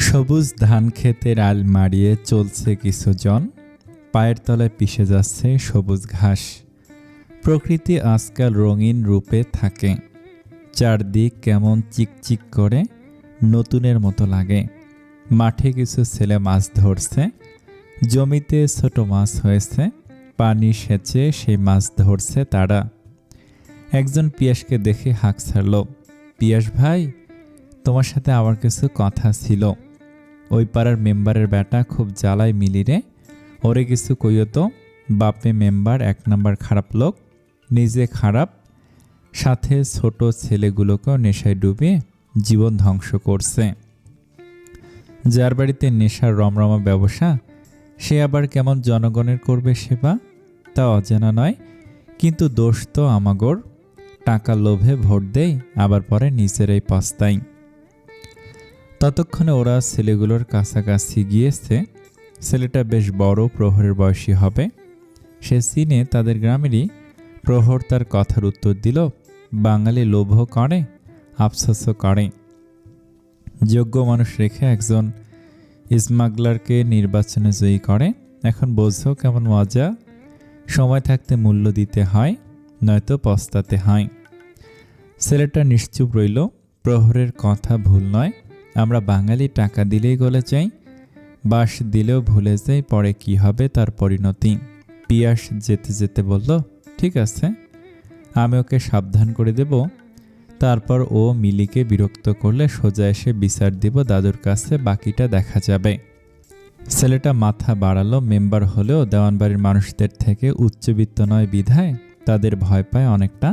সবুজ ধান ক্ষেতের আল মাড়িয়ে চলছে কিছুজন, পায়ের তলায় পিষে যাচ্ছে সবুজ ঘাস। প্রকৃতি আজকাল রঙিন রূপে থাকে, চারদিক কেমন চিকচিক করে নতুনের মতো লাগে। মাঠে কিছু ছেলে মাছ ধরছে, জমিতে ছোট মাছ হয়েছে, পানি সেচে সেই মাছ ধরছে তারা। একজন পিয়াসকে দেখে হাঁক ছাড়ল, পিয়াস ভাই, তোমার সাথে আমার কিছু কথা ছিল। ওই পাড়ার মেম্বারের বেটা খুব জ্বালায় মিলিরে, ওরে কিছু কইও তো। বাপে মেম্বার 1 নাম্বার খারাপ লোক, নিজে খারাপ, সাথে ছোট ছেলেগুলোকেও নেশায় ডুবিয়ে জীবন ধ্বংস করছে। যার বাড়িতে নেশার রমরমা ব্যবসা, সে আবার কেমন জনগণের করবে সেবা তা অজানা নয়। কিন্তু দোষ তো আমাগোর, টাকা লোভে ভোট দেই, আবার পরে নিজেরাই পস্তাই। ততক্ষণে ওরা ছেলেগুলোর কাছাকাছি গিয়েছে। ছেলেটা বেশ বড়, প্রহরের বয়সী হবে। সে চিনে তাদের গ্রামেরই। প্রহর তার কথার উত্তর দিল, বাঙালি লোভও করে, আফসোসও করে। যোগ্য মানুষ রেখে একজন স্মাগলারকে নির্বাচনে জয়ী করে। এখন বোঝো কেমন মজা। সময় থাকতে মূল্য দিতে হয়, নয়তো পস্তাতে হয়। ছেলেটা নিশ্চুপ রইল। প্রহরের কথা ভুল নয়, আমরা বাঙালি টাকা দিলেই গলে যাই, বাঁশ দিলেও ভুলে যাই পরে কি হবে তার পরিণতি। পিয়াস যেতে যেতে বলল, ঠিক আছে, আমি ওকে সাবধান করে দেব। তারপর ও মিলিকে বিরক্ত করলে সোজা এসে বিচার দিব দাদুর কাছে, বাকিটা দেখা যাবে। ছেলেটা মাথা বাড়ালো। মেম্বার হলেও দেওয়ানবাড়ির মানুষদের থেকে উচ্চবিত্ত নয় বিধায় তাদের ভয় পায় অনেকটা।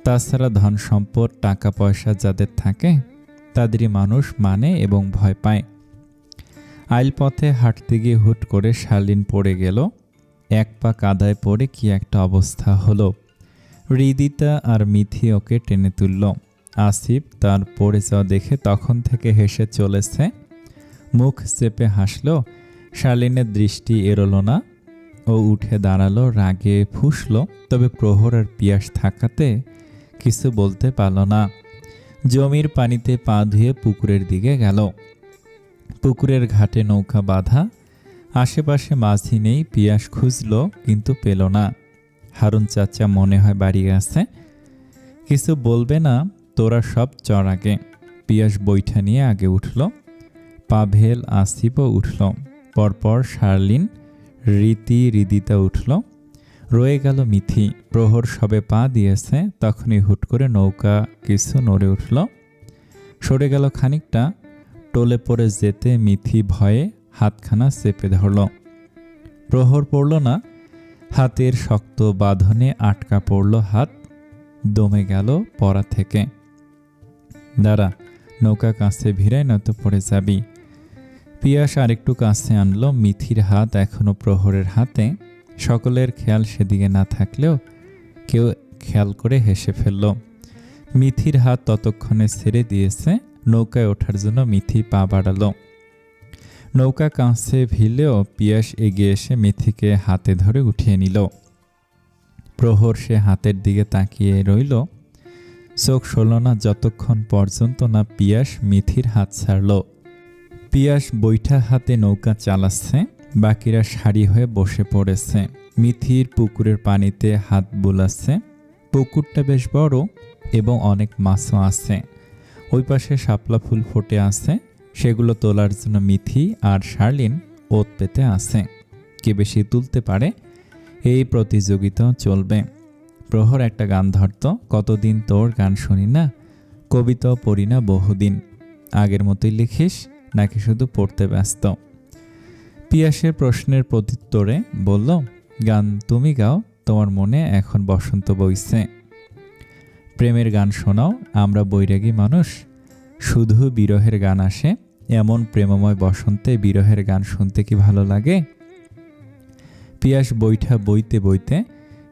তাছাড়া ধন সম্পদ, টাকা পয়সা যাদের থাকে তাদেরই মানুষ মানে এবং ভয় পায়। আইলপথে হাঁটতে গিয়ে হুট করে শালীন পড়ে গেল। এক পা কাদায় পড়ে কি একটা অবস্থা হলো। হৃদিতা আর মিথি ওকে টেনে তুলল। আসিফ তার পড়ে যাওয়া দেখে তখন থেকে হেসে চলেছে, মুখ চেপে হাসল। শালীনের দৃষ্টি এড়োল না। ও উঠে দাঁড়ালো, রাগে ফুঁসল, তবে প্রহর আর পিয়াস থাকাতে কিছু বলতে পারল না। জমির পানিতে পা ধুয়ে পুকুরের দিকে গেল। পুকুরের ঘাটে নৌকা বাঁধা, আশেপাশে মাঝি নেই। পিয়াস খুঁজল কিন্তু পেল না। হারুন চাচা মনে হয় বাড়ি গেছে, কিছু বলবে না, তোরা সব চর আগে। পিয়াস বৈঠা নিয়ে আগে উঠল। পাভেল, আসিফও উঠল। পরপর শার্লিন, রীতি, হৃদিতা উঠল। রয়ে গেল মিথি। প্রহর সবে পা দিয়েছে, তখনই হুট করে নৌকা কিছু নড়ে উঠল, সরে গেল খানিকটা। টোলে পড়ে যেতে মিথি ভয়ে হাতখানা চেপে ধরল। প্রহর পড়ল না, হাতের শক্ত বাঁধনে আটকা পড়ল হাত, দমে গেল পড়া থেকে। দাঁড়া, নৌকা কাছে ভিড়ায়, নয়তো পড়ে যাবি। পিয়াস আরেকটু কাছে আনলো। মিথির হাত এখনো প্রহরের হাতে। সকলের খেয়াল সেদিকে না থাকলেও কেউ খেয়াল করে হেসে ফেলল। মিথির হাত ততক্ষণে ছেড়ে দিয়েছে। নৌকায় ওঠার জন্য মিথি পা বাড়ালো। নৌকা কাছে ভিড়লেও পিয়াস এগিয়ে এসে মিথিকে হাতে ধরে উঠিয়ে নিল। প্রহর সে হাতের দিকে তাকিয়ে রইল, চোখ সরল না যতক্ষণ পর্যন্ত না পিয়াস মিথির হাত ছাড়ল। পিয়াস বৈঠা হাতে নৌকা চালাচ্ছে, বাকিরা সারি হয়ে বসে পড়েছে। মিথির পুকুরের পানিতে হাত বুলাচ্ছে। পুকুরটা বেশ বড় এবং অনেক মাছও আছে। ওই পাশে শাপলা ফুল ফুটে আছে, সেগুলো তোলার জন্য মিথি আর শার্লিন ওত পেতে আছে। কে বেশি তুলতে পারে এই প্রতিযোগিতা চলবে। প্রহর একটা গান ধরত, কতদিন তোর গান শুনি না, কবিতাও পড়ি না বহুদিন। আগের মতোই লিখিস নাকি শুধু পড়তে ব্যস্ত? পিয়াসের প্রশ্নের প্রত্যুত্তরে বলল, গান তুমি গাও, তোমার মনে এখন বসন্ত বইছে। প্রেমের গান শোনাও, আমরা বৈরাগী মানুষ, শুধু বিরহের গান আসে। এমন প্রেমময় বসন্তে বিরহের গান শুনতে কি ভালো লাগে? পিয়াস বৈঠা বইতে বইতে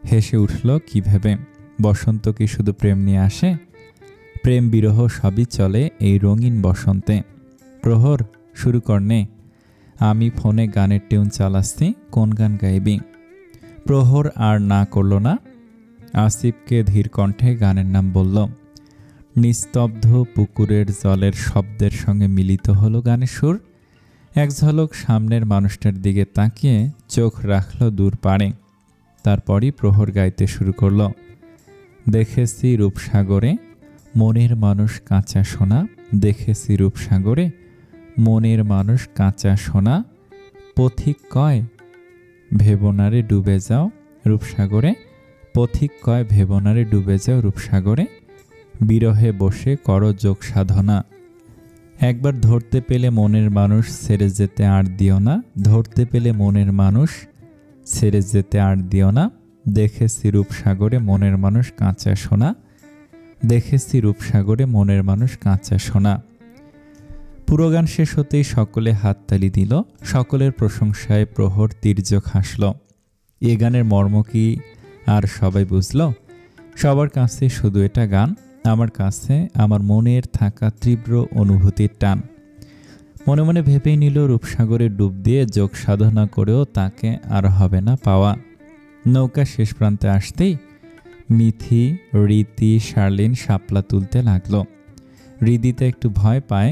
হেসে উঠল। কি ভেবে? বসন্ত কি শুধু প্রেম নিয়ে আসে? প্রেম বিরহ সবই চলে এই রঙিন বসন্তে। প্রহর, শুরু কর নে। আমি ফোনে গানের টিউন চালাচ্ছি, কোন গান গাইবি? প্রহর আর না করল না। আসিফকে ধীর কণ্ঠে গানের নাম বলল। নিস্তব্ধ পুকুরের জলের শব্দের সঙ্গে মিলিত হলো গানের সুর। এক ঝলক সামনের মানুষটার দিকে তাকিয়ে চোখ রাখল দূর পাড়ে। তারপরই প্রহর গাইতে শুরু করল। দেখেছি রূপসাগরে মনের মানুষ কাঁচা সোনা, দেখেছি রূপসাগরে মনের মানুষ কাঁচা সোনা, পথিক কয় ভেবনারে ডুবে যাও রূপসাগরে, পথিক কয় ভেবনারে ডুবে যাও রূপসাগরে, বিরহে বসে করো যোগ সাধনা। একবার ধরতে পেলে মনের মানুষ ছেড়ে যেতে আর দিও না, ধরতে পেলে মনের মানুষ ছেড়ে যেতে আর দিও না, দেখেছি রূপসাগরে মনের মানুষ কাঁচা সোনা, দেখেছি রূপসাগরে মনের মানুষ কাঁচা সোনা। পুরো গান শেষ হতেই সকলে হাততালি দিল। সকলের প্রশংসায় প্রহর তির্যক হাসল। এ গানের মর্ম কি আর সবাই বুঝল? সবার কাছে শুধু এটা গান, আমার কাছে আমার মনের থাকা তীব্র অনুভূতির টান। মনে মনে ভেবেই নিল রূপসাগরে ডুব দিয়ে যোগ সাধনা করেও তাকে আর হবে না পাওয়া। নৌকা শেষ প্রান্তে আসতেই মিথি, রীতি, শার্লিন শাপলা তুলতে লাগলো। হৃদিতে একটু ভয় পায়,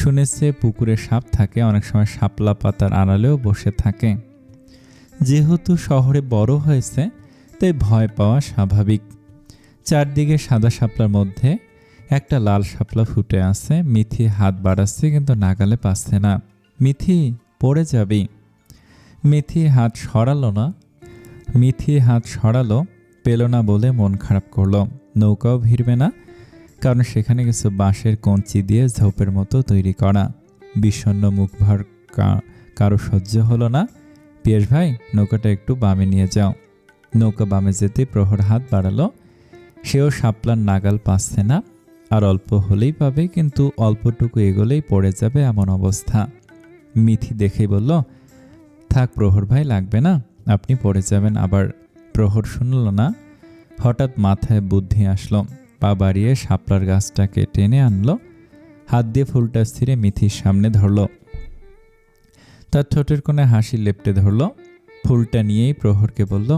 শুনেছে পুকুরে সাপ থাকে, অনেক সময় শাপলা পাতার আড়ালেও বসে থাকে। যেহেতু শহরে বড় হয়েছে তাই ভয় পাওয়া স্বাভাবিক। চারদিকে সাদা শাপলার মধ্যে একটা লাল শাপলা ফুটে আছে। মিথি হাত বাড়াচ্ছে কিন্তু নাগালে পাচ্ছে না। মিথি পড়ে যাবি। মিথি হাত সরালো, পেল না বলে মন খারাপ করলো। নৌকাও ভিড়বে না, কারণ সেখানে কিছু বাঁশের কঞ্চি দিয়ে ঝোপের মতো তৈরি করা। বিষণ্ণ মুখভার কারো সহ্য হলো না। পিয়াস ভাই, নৌকাটা একটু বামে নিয়ে যাও। নৌকা বামে যেতে প্রহর হাত বাড়ালো। সেও শাপলার নাগাল পাচ্ছে না। আর অল্প হলেই পাবে, কিন্তু অল্পটুকু এগোলেই পড়ে যাবে এমন অবস্থা। মিথি দেখেই বলল, থাক প্রহর ভাই, লাগবে না, আপনি পড়ে যাবেন। আবার প্রহর শুনল না। হঠাৎ মাথায় বুদ্ধি আসলো। পা বাড়িয়ে শাপলার গাছটাকে টেনে আনলো। হাত দিয়ে ফুলটা ছিঁড়ে মিথির সামনে ধরল। তার ঠোঁটের কোণে হাসি লেপ্টে ধরল। ফুলটা নিয়েই প্রহরকে বলল,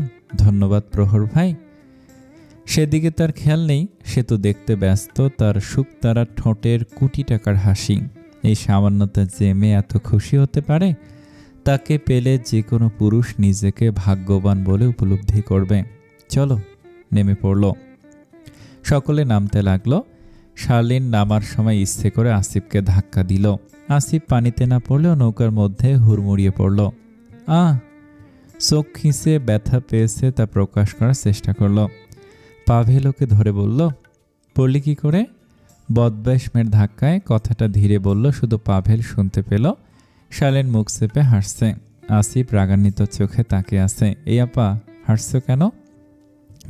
ধন্যবাদ প্রহর ভাই। সেদিকে তার খেয়াল নেই, সে তো দেখতে ব্যস্ত তার শুকতারা ঠোঁটের কোটি টাকার হাসি। এই সামান্যতা যে মেয়ে এত খুশি হতে পারে, তাকে পেলে যে কোনো পুরুষ নিজেকে ভাগ্যবান বলে উপলব্ধি করবে। চলো, নেমে পড়ল। সকলে নামতে লাগলো। শার্লিন নামার সময় ইচ্ছে করে আসিফকে ধাক্কা দিল। আসিফ পানিতে না পড়লেও নৌকার মধ্যে হুড়মুড়িয়ে পড়ল। চোখ খিঁচে ব্যথা পেয়েছে তা প্রকাশ করার চেষ্টা করল। পাভেল ওকে ধরে বলল, পড়লি কি করে? বদব্যাসমের ধাক্কায় কথাটা ধীরে বলল, শুধু পাভেল শুনতে পেল। শার্লিন মুখ চেপে হাসছে। আসিফ রাগান্বিত চোখে তাকিয়ে আছে। এই আপা, হাসছো কেন?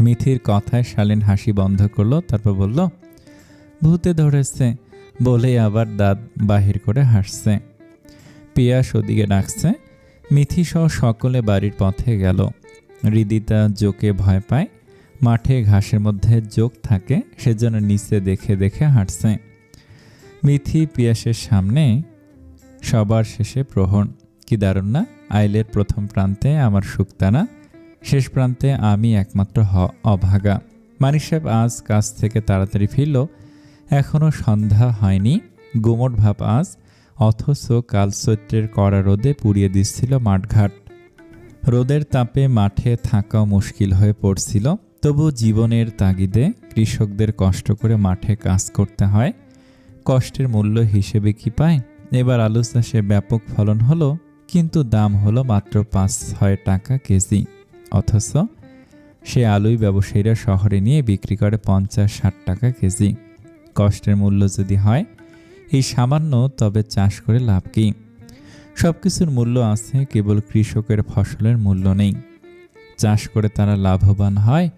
মিথির কথায় শার্লিন হাসি বন্ধ করলো। তারপর বলল, ভূতে ধরেছে বলে আবার দাঁত বাহির করে হাসছে। পিয়াস ওদিকে ডাকছে। মিথি সহ সকলে বাড়ির পথে গেল। হৃদিতা জোকে ভয় পায়। মাঠে ঘাসের মধ্যে জোক থাকে, সেজন্য নিচে দেখে দেখে হাঁটছে। মিথি পিয়াসের সামনে, সবার শেষে প্রহর। কি দারুণ না? আইলের প্রথম প্রান্তে আমার শুকতানা, শেষ প্রান্তে আমি একমাত্র অভাগা। মানিক সাহেব আজ কাজ থেকে তাড়াতাড়ি ফিরল। এখনও সন্ধ্যা হয়নি। গুমট ভাব আজ, অথচ কাল চৈত্রের কড়া রোদে পুড়িয়ে দিচ্ছিল মাঠঘাট। রোদের তাপে মাঠে থাকাও মুশকিল হয়ে পড়ছিল। তবু জীবনের তাগিদে কৃষকদের কষ্ট করে মাঠে কাজ করতে হয়। কষ্টের মূল্য হিসেবে কি পায়? এবার আলু চাষে ব্যাপক ফলন হলো, কিন্তু দাম হলো মাত্র 5-6 টাকা কেজি। অথচ সে আলুই ব্যবসায়ীরা শহরে নিয়ে বিক্রি করে 50-60 টাকা কেজি। কষ্টের মূল্য যদি হয় এই সামান্য, তবে চাষ করে লাভ কি? সব কিছুর মূল্য আছে, কেবল কৃষকের ফসলের মূল্য নেই। চাষ করে তারা লাভবান হয়,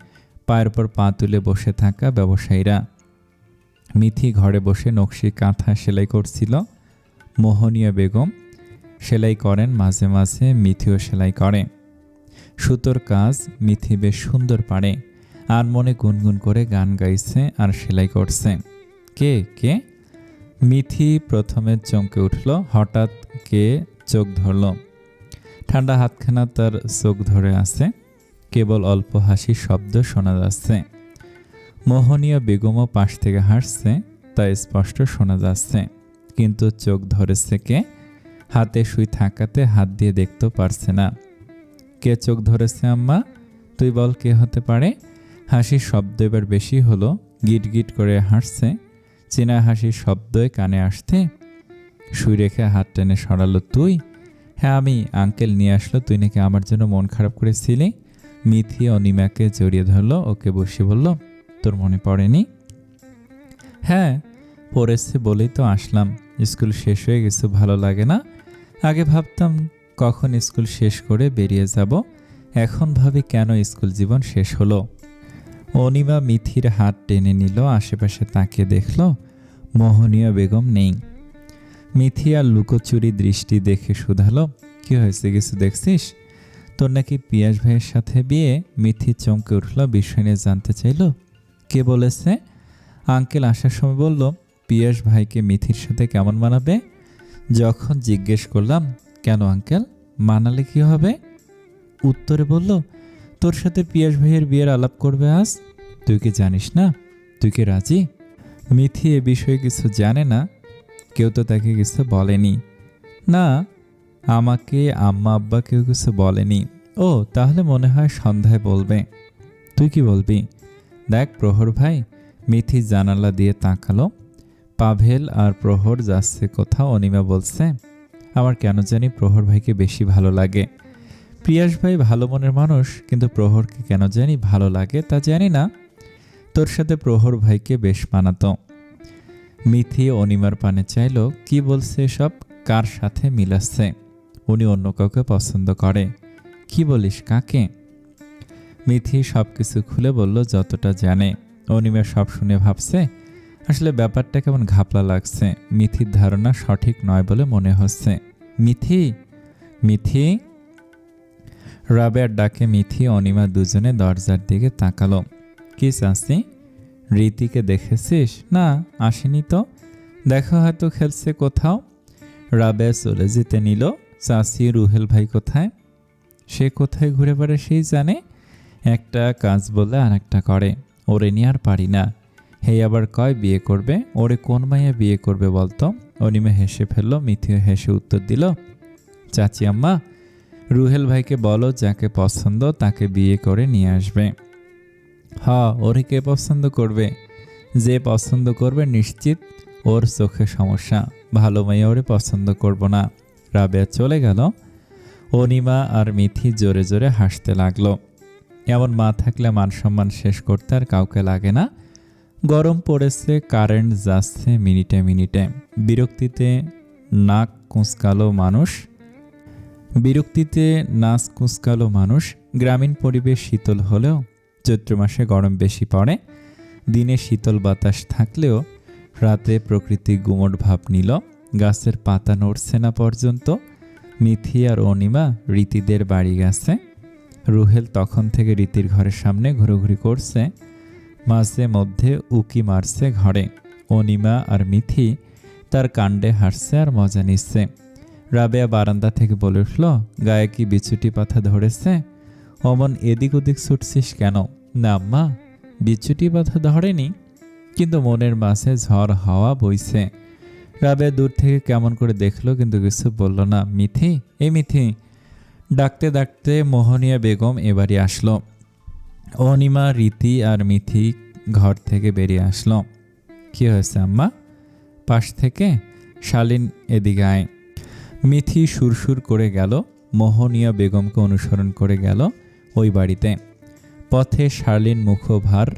পায়ের পর পা তুলে বসে থাকা ব্যবসায়ীরা। মিথি ঘরে বসে নকশি কাঁথা সেলাই করছিল। মোহনীয় বেগম সেলাই করেন, মাঝে মাঝে মিথিও সেলাই করে। সুতোর কাজ মিথি বেশ সুন্দর পারে। আর মনে গুনগুন করে গান গাইছে আর সেলাই করছে। কে কে? মিথি প্রথমে চমকে উঠল। হঠাৎ কে চোখ ধরল। ঠান্ডা হাতখানা তার চোখ ধরে আছে। কেবল অল্প হাসির শব্দ শোনা যাচ্ছে। মোহনীয় বেগমও পাশ থেকে হাসছে, তা স্পষ্ট শোনা যাচ্ছে, কিন্তু চোখ ধরেছে কে? হাতে সুই থাকাতে হাত দিয়ে দেখতেও পারছে না। কে চোখ ধরেছে আম্মা? তুই বল কে হতে পারে? হাসির শব্দ এবার বেশি হলো, গিট গিট করে হাসছে। চেনা হাসির শব্দই কানে আসতে সুই রেখে হাত টেনে সরালো। তুই? হ্যাঁ আমি। আঙ্কেল নিয়ে আসলো, তুই নাকি আমার জন্য মন খারাপ করেছিলি। মিথি অনিমাকে জড়িয়ে ধরলো, ওকে বসে বলল, তোর মনে পড়েনি? হ্যাঁ পড়েছে বলেই তো আসলাম। স্কুল শেষ হয়ে গেছে, ভালো লাগে না? আগে ভাবতাম কখন স্কুল শেষ করে বেরিয়ে যাব, এখন ভাবি কেন স্কুল জীবন শেষ হলো। অনিমা মিথির হাত টেনে নিল, আশেপাশে তাকিয়ে দেখল মোহনীয় বেগম নেই। মিথি আর লুকোচুরি দৃষ্টি দেখে শুধালো, কি হয়েছে, কিছু দেখছিস? তোর নাকি পিয়াস ভাইয়ের সাথে বিয়ে? মিথি চমকে উঠল, বিষয় নিয়ে জানতে চাইল। কে বলেছে? আঙ্কেল আসার সময় বলল পিয়াস ভাইকে মিথির সাথে কেমন মানাবে। যখন জিজ্ঞেস করলাম কেন আঙ্কেল, মানালে কি হবে, উত্তরে বলল তোর সাথে পিয়াস ভাইয়ের বিয়ের আলাপ করবে আজ। তুই কি জানিস না? তুই কি রাজি? মিথি এ বিষয়ে কিছু জানে না, কেউ তো তাকে কিছু বলেনি। না, আমাকে আম্মা আব্বা কেউ কিছু বলেনি। ও তাহলে মনে হয় সন্ধ্যায় বলবে। তুই কি বলবি? দেখ প্রহর ভাই। মিথি জানালা দিয়ে তাকালো। পাভেল আর প্রহর যাচ্ছে কোথাও। অনিমা বলছে, আমার কেন জানি প্রহর ভাইকে বেশি ভালো লাগে। পিয়াস ভাই ভালো মনের মানুষ, কিন্তু প্রহরকে কেন জানি ভালো লাগে তা জানি না। তোর সাথে প্রহর ভাইকে বেশ মানাতো। মিথি অনিমার পানে চাইল, কি বলছে সব, কার সাথে মিলাচ্ছে? উনি অন্য কাউকে পছন্দ করে। কি বলিস, কাকে? মিথি সব কিছু খুলে বলল যতটা জানে। অনিমা সব শুনে ভাবছে আসলে ব্যাপারটা কেমন ঘাপলা লাগছে। মিথির ধারণা সঠিক নয় বলে মনে হচ্ছে। মিথি, মিথি। রাবেয়ার ডাকে মিথি অনিমা দুজনে দরজার দিকে তাকালো। কি চাচ্ছি? রীতিকে দেখেছিস? না আসেনি তো। দেখা হয়তো খেলছে কোথাও। রাবেয়া চলে যেতে নিল। চাচি রুহেল ভাই কোথায়? সে কোথায় ঘুরে বেড়ায় সেই জানে। একটা কাজ বলে আর একটা করে, ওরে নিয়ে আর পারি না। হে আবার কয় বিয়ে করবে, ওরে কোন মাইয়া বিয়ে করবে বলতো? অনিমা হেসে ফেলল। মিথিও হেসে উত্তর দিল, চাচি আম্মা রুহেল ভাইকে বলো যাকে পছন্দ তাকে বিয়ে করে নিয়ে আসবে। হ্যাঁ ওরে কে পছন্দ করবে? যে পছন্দ করবে নিশ্চিত ওর চোখে সমস্যা, ভালো মেয়ে ওরে পছন্দ করব না। রাবেয়া চলে গেল। অনিমা আর মিথি জোরে জোরে হাসতে লাগলো। এমন মা থাকলে মান সম্মান শেষ করতে আর কাউকে লাগে না। গরম পড়েছে, কারেন্ট যাচ্ছে মিনিটে মিনিটে। বিরক্তিতে নাক কুঁচকালো মানুষ। গ্রামীণ পরিবেশ শীতল হলেও চৈত্র মাসে গরম বেশি পড়ে। দিনে শীতল বাতাস থাকলেও রাতে প্রকৃতি গুমট ভাব নিল। গাছের পাতা নড়ছে না পর্যন্ত। মিথি আর অনিমা রীতিদের বাড়ি গেছে। রুহেল তখন থেকে রীতির ঘরের সামনে ঘুরোঘুরি করছে, মাঝে মধ্যে উকি মারছে ঘরে। অনিমা আর মিথি তার কাণ্ডে হাসছে আর মজা নিচ্ছে। রাবেয়া বারান্দা থেকে বলে উঠল, গায়ে কি বিছুটি পাতা ধরেছে? অমন এদিক ওদিক ছুটছিস কেন? না আম্মা, বিছুটি পাতা ধরেনি, কিন্তু মনের মাঝে ঝড় হাওয়া বইছে। রাবেয়া দূর থেকে কেমন করে দেখলো, কিন্তু কিছু বলল না। মিথি, এই মিথি। ডাকতে ডাকতে মোহনীয়া বেগম এবারই আসলো। অনিমা, রীতি আর মিথি ঘর থেকে বেরিয়ে আসলো। কি হয়েছে আম্মা? পাশ থেকে শালীন এদিকে আয়। মিথি সুরসুর করে গেল, মোহনীয়া বেগমকে অনুসরণ করে গেল ওই বাড়িতে। পথে শালীন মুখভার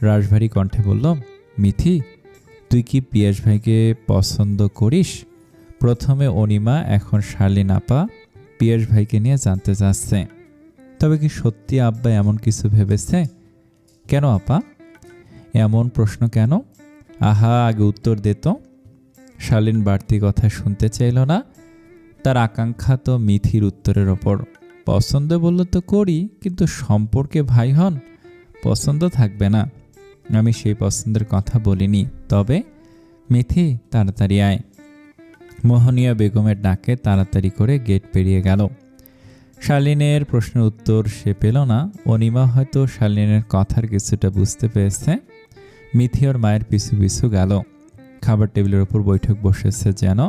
রাশভারী কণ্ঠে বলল, মিথি তুই কি পিয়াস ভাইকে পছন্দ করিস? প্রথমে অনিমা, এখন শালীন আপা পিয়াস ভাইকে নিয়ে জানতে চাচ্ছে। তবে কি সত্যি আব্বা এমন কিছু ভেবেছে? কেন আপা, এমন প্রশ্ন কেন? আহা, আগে উত্তর দে তো। শালীন বাড়তি কথা শুনতে চাইল না। তার আকাঙ্ক্ষা তো মিথির উত্তরের ওপর। পছন্দ বলল তো করি, কিন্তু সম্পর্কে ভাই হন, পছন্দ থাকবে না। আমি সেই পছন্দের কথা বলিনি। তবে মিথি তাড়াতাড়ি আয়। মোহনীয়া বেগমের ডাকে তাড়াতাড়ি করে গেট পেরিয়ে গেল। শালীনের প্রশ্নের উত্তর সে পেল না। অনিমা হয়তো শালীনের কথার কিছুটা বুঝতে পেরেছে। মিথি ওর মায়ের পিছু পিছু গেল। খাবার টেবিলের ওপর বৈঠক বসেছে যেন।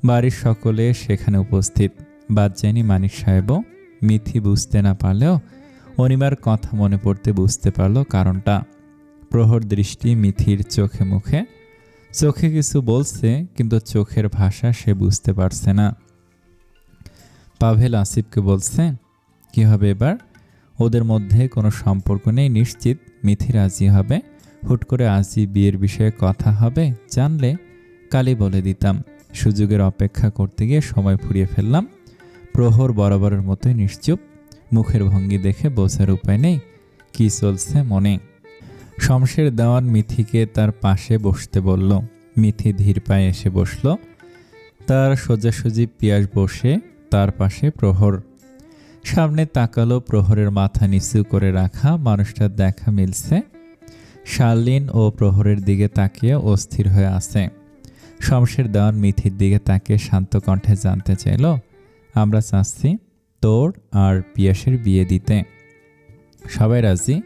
বাড়ির সকলে সেখানে উপস্থিত, বাদ যায়নি মানিক সাহেবও। মিথি বুঝতে না পারলেও অনিমার কথা মনে পড়তে বুঝতে পারল কারণটা। প্রহর দৃষ্টি মিথির চোখে মুখে। চোখে কিছু বলছে, কিন্তু চোখের ভাষা সে বুঝতে পারছে না। পাভেল আসিফকে বলছে, কি হবে এবার? ওদের মধ্যে কোনো সম্পর্ক নেই নিশ্চিত। মিথি রাজি হবে? হুট করে আজই বিয়ের বিষয়ে কথা হবে জানলে কালই বলে দিতাম। সুযোগের অপেক্ষা করতে গিয়ে সময় ফুরিয়ে ফেললাম। প্রহর বরাবরের মতোই নিশ্চুপ। মুখের ভঙ্গি দেখে বোঝার উপায় নেই কি চলছে মনে। শমশের দেওয়ান মিথিকে তার পাশে বসতে বলল। মিথি ধীর পায়ে এসে বসল। তার সোজাসুজি পিয়াস বসে, তার পাশে প্রহর। সামনে তাকালো। প্রহরের মাথা নিচু করে রাখা মানুষটার দেখা মিলছে। শার্লিন ও প্রহরের দিকে তাকিয়ে অস্থির হয়ে আছে। শমশের দেওয়ান মিথির দিকে তাকিয়ে শান্ত কণ্ঠে জানতে চাইল, আমরা চাচ্ছি তোর আর পিয়াসের বিয়ে দিতে। সবাই রাজি।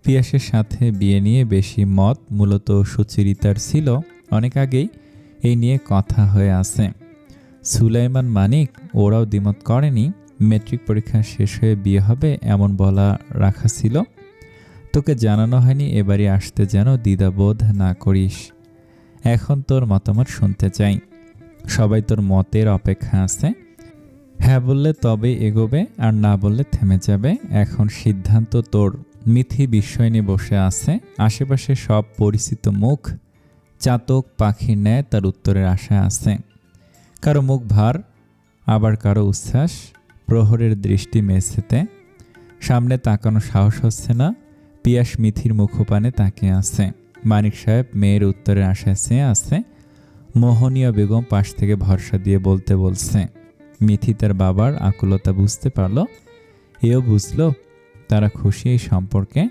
পিয়াসের সাথে বিয়ে নিয়ে বেশি মত মূলত সুচরিতার ছিল। অনেক আগেই এই নিয়ে কথা হয়ে আছে। সুলাইমান, মানিক ওরাও দ্বিমত করেনি। মেট্রিক পরীক্ষা শেষ হয়ে বিয়ে হবে এমন বলা রাখা ছিল। তোকে জানানো হয়নি এবারই আসতে যেন দ্বিধাবোধ না করিস। এখন তোর মতামত শুনতে চাই। সবাই তোর মতের অপেক্ষা আছে। হ্যাঁ বললে তবে এগোবে, আর না বললে থেমে যাবে। এখন সিদ্ধান্ত তোর। মিথি বিস্ময় নিয়ে বসে আছে। আশেপাশে সব পরিচিত মুখ। চাতক পাখির ন্যায় তার উত্তরের আশা আছে। কারো মুখ ভার, আবার কারো উচ্ছ্বাস। প্রহরের দৃষ্টি মেঝেতে। সামনে তাকানো সাহস হচ্ছে না। পিয়াস মিথির মুখপানে তাকিয়ে আছে। মানিক সাহেব মেয়ের উত্তরের আশায় চেয়ে আছে। মোহনীয় বেগম পাশ থেকে ভরসা দিয়ে বলতে বলছে। মিথি তার বাবার আকুলতা বুঝতে পারল। এও বুঝল তারা খুশি এই সম্পর্কে।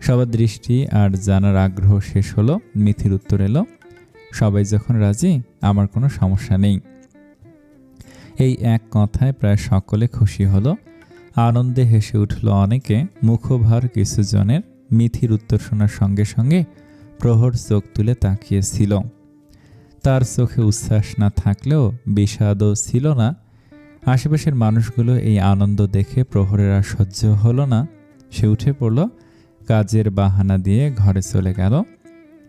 সবার দৃষ্টি আর জানার আগ্রহ শেষ হলো। মিথির উত্তর এলো, সবাই যখন রাজি আমার কোনো সমস্যা নেই। এই এক কথায় প্রায় সকলে খুশি হলো। আনন্দে হেসে উঠল অনেকে। মুখভার কিছু জনের। মিথির উত্তর শোনার সঙ্গে সঙ্গে প্রহর চোখ তুলে তাকিয়েছিল। তার চোখে উচ্ছ্বাস না থাকলেও বিষাদও ছিল না। আশেপাশের মানুষগুলো এই আনন্দ দেখে প্রহরের আর সহ্য হলো না। সে উঠে পড়ল, কাজের বাহানা দিয়ে ঘরে চলে গেল।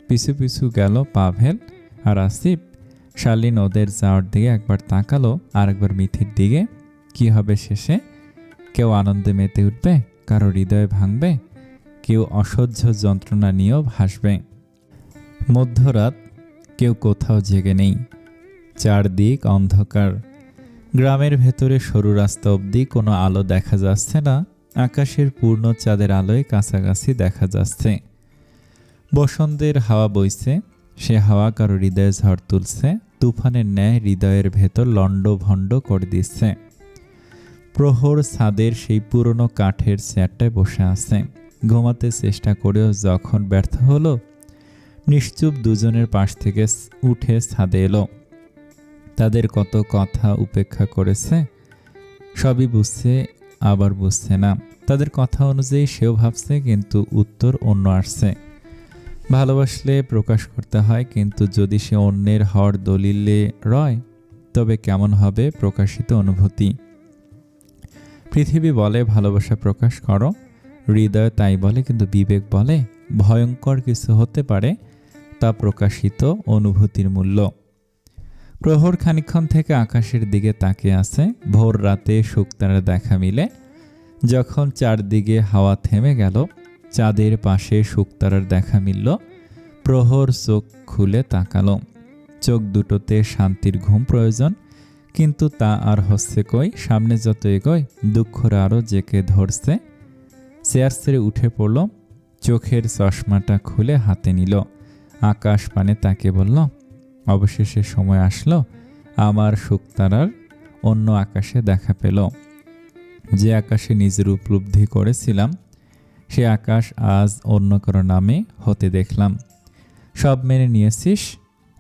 পিছু পিছু গেল পাভেল আর আসিফ। শার্লিন ওদের যাওয়ার দিকে একবার তাকালো, আর একবার মিথির দিকে। কি হবে শেষে? কেউ আনন্দে মেতে উঠবে, কারো হৃদয় ভাঙবে, কেউ অসহ্য যন্ত্রণা নিয়েও ভাসবে। মধ্যরাত, কেউ কোথাও জেগে নেই। চারদিক অন্ধকার। গ্রামের ভেতরে সরু রাস্তা অবধি কোনো আলো দেখা যাচ্ছে না। আকাশের পূর্ণ চাঁদের আলোয় কাছাকাছি দেখা যাচ্ছে। বসন্তের হাওয়া বইছে। সে হাওয়া কারো হৃদয়ে ঝড় তুলছে। তুফানের ন্যায় হৃদয়ের ভেতর লণ্ডভণ্ড করে দিচ্ছে। প্রহর ছাদের সেই পুরনো কাঠের চেয়ারটায় বসে আছে। ঘুমাতে চেষ্টা করেও যখন ব্যর্থ হলো, নিশ্চুপ দুজনের পাশ থেকে উঠে ছাদে এলো। তাদের কত কথা উপেক্ষা করেছে, সবই বুঝছে আবার বুঝছে না। তাদের কথা অনুযায়ী সেও ভাবছে, কিন্তু উত্তর অন্য আসছে। ভালোবাসলে প্রকাশ করতে হয়, কিন্তু যদি সে অন্যের হওয়ার দলিলে রয় তবে কেমন হবে প্রকাশিত অনুভূতি? পৃথিবী বলে ভালোবাসা প্রকাশ করো, হৃদয় তাই বলে, কিন্তু বিবেক বলে ভয়ঙ্কর কিছু হতে পারে তা প্রকাশিত অনুভূতির মূল্য। প্রহর খানিকক্ষণ থেকে আকাশের দিকে তাকিয়ে আছে। ভোর রাতে শুকতারার দেখা মিলে। যখন চারদিকে হাওয়া থেমে গেল, চাঁদের পাশে শুকতারার দেখা মিলল। প্রহর চোখ খুলে তাকালো। চোখ দুটোতে শান্তির ঘুম প্রয়োজন, কিন্তু তা আর হচ্ছে কই। সামনে যত এগোয় দুঃখরা আরও জেকে ধরছে। চেয়ার ছেড়ে উঠে পড়ল। চোখের চশমাটা খুলে হাতে নিল। আকাশ পানে তাকে বলল, অবশেষে সময় আসলো আমার শুকতারার অন্য আকাশে দেখা পেল। যে আকাশে নিজের উপলব্ধি করেছিলাম, সে আকাশ আজ অন্য কারো নামে হতে দেখলাম। সব মেনে নিয়েছিস,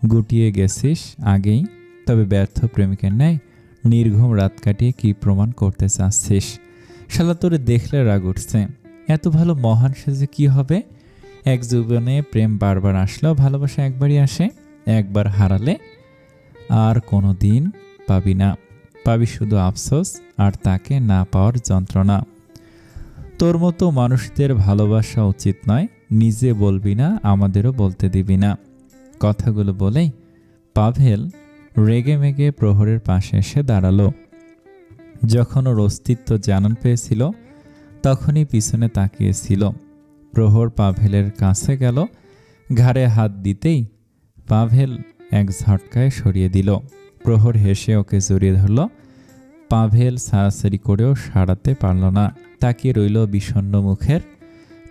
গুটিয়ে গেছিস আগেই, তবে ব্যর্থ প্রেমিকের ন্যায় নির্ঘুম রাত কাটিয়ে কি প্রমাণ করতে চাচ্ছিস? শালা তোরে দেখলে রাগ উঠছে। এত ভালো মহান সেজে কি হবে? এক জীবনে প্রেম বারবার আসলেও ভালোবাসা একবারই আসে। একবার হারালে আর কোনো দিন পাবি না, পাবি শুধু আফসোস আর তাকে না পাওয়ার যন্ত্রণা। তোর মতো মানুষদের ভালোবাসা উচিত নয়, নিজে বলবি না, আমাদেরও বলতে দিবি না। কথাগুলো বলেই পাভেল রেগে মেগে প্রহরের পাশে এসে দাঁড়ালো। যখন ওর অস্তিত্ব জানান পেয়েছিল তখনই পিছনে তাকিয়েছিল। প্রহর পাভেলের কাছে গেল, ঘাড়ে হাত দিতেই পাভেল এক ঝটকায় সরিয়ে দিল। প্রহর হেসে ওকে জড়িয়ে ধরল। পাভেল সারাসারি করেও সারাতে পারল না, তাকিয়ে রইল বিষণ্ণ মুখের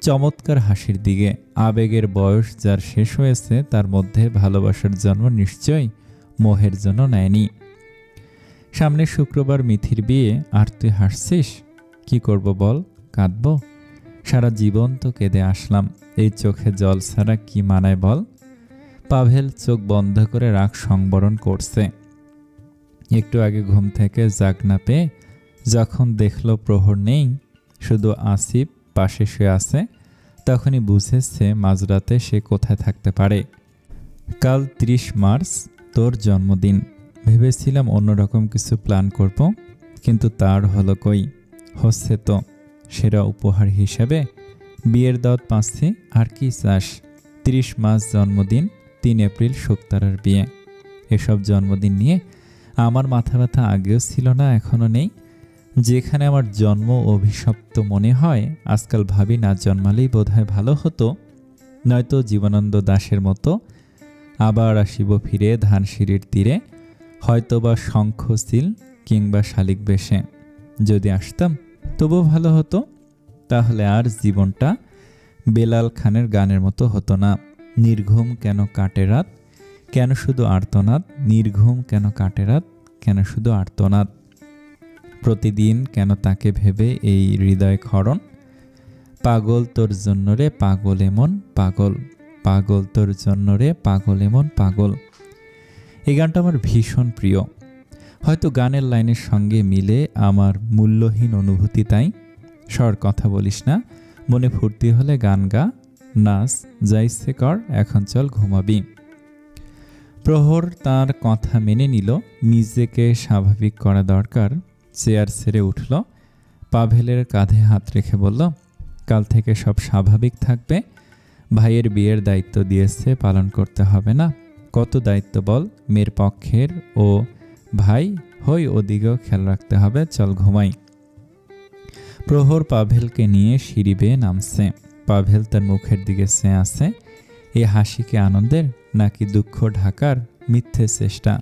চমৎকার হাসির দিকে। আবেগের বয়স যার শেষ হয়েছে তার মধ্যে ভালোবাসার জন্ম নিশ্চয়ই মোহের জন্য নেয়নি। সামনে শুক্রবার মিথির বিয়ে, আর তুই হাসছিস? কি করব বল, কাঁদব? সারা জীবন তো কেঁদে আসলাম, এই চোখে জল ছাড়া কি মানায় বল? পাভেল চোখ বন্ধ করে রাগ সংবরণ করছে। একটু আগে ঘুম থেকে জাগ না পেয়ে যখন দেখল প্রহর নেই, শুধু আসিফ পাশে শুয়ে আছে, তখনই বুঝেছে মাঝরাতে সে কোথায় থাকতে পারে। কাল 30 মার্চ তোর জন্মদিন, ভেবেছিলাম অন্যরকম কিছু প্ল্যান করব, কিন্তু তার হলো কই। হচ্ছে তো সেরা উপহার হিসেবে বিয়ের দাওয়াত পাচ্ছি, আর কি চাস? 30 মার্চ জন্মদিন, 3 এপ্রিল শুকতারার বিয়ে। এসব জন্মদিন নিয়ে আমার মাথা ব্যথা আগেও ছিল না, এখনও নেই। যেখানে আমার জন্ম অভিশপ্ত মনে হয়, আজকাল ভাবি না জন্মালেই বোধহয় ভালো হতো, নয়তো জীবনানন্দ দাশের মতো আবার আসিব ফিরে ধানসিঁড়ির তীরে, হয়তোবা শঙ্খশীল কিংবা শালিক বেশে। যদি আসতাম তবুও ভালো হতো, তাহলে আর জীবনটা বেলাল খানের গানের মতো হতো না। নির্ঘুম কেন কাটে রাত, কেন শুধু আর্তনাদ, নির্ঘুম কেন কাটে রাত, কেন শুধু আর্তনাদ। প্রতিদিন কেন তাকে ভেবে এই হৃদয় ক্ষরণ। পাগল তোর জন্য রে পাগল এমন পাগল, পাগল তোর জন্য রে পাগল এমন পাগল। এই গানটা আমার ভীষণ প্রিয়। হয়তো গানের লাইনের সঙ্গে মিলে আমার মূল্যহীন অনুভূতি, তাই সর কথা বলিস না, মনে ফুর্তি হলে গান গা, নাচ, যা ইচ্ছে কর, এখন চল ঘুমাবি। প্রহর তার কথা মেনে নিল, নিজেকে স্বাভাবিক করা দরকার। চেয়ার ছেড়ে উঠল, পাভেলের কাঁধে হাত রেখে বলল, কাল থেকে সব স্বাভাবিক থাকবে। ভাইয়ের বিয়ের দায়িত্ব দিয়েছে, পালন করতে হবে না? কত দায়িত্ব বল, মেয়ের পক্ষের ও ভাই হই, ওদিকেও খেয়াল রাখতে হবে, চল ঘুমাই। প্রহর পাভেলকে নিয়ে সিঁড়ি বেয়ে নামছে। পাভেল তার মুখের দিকে চেয়ে আছে। এ হাসি কি আনন্দের নাকি দুঃখ ঢাকার মিথ্যে চেষ্টা?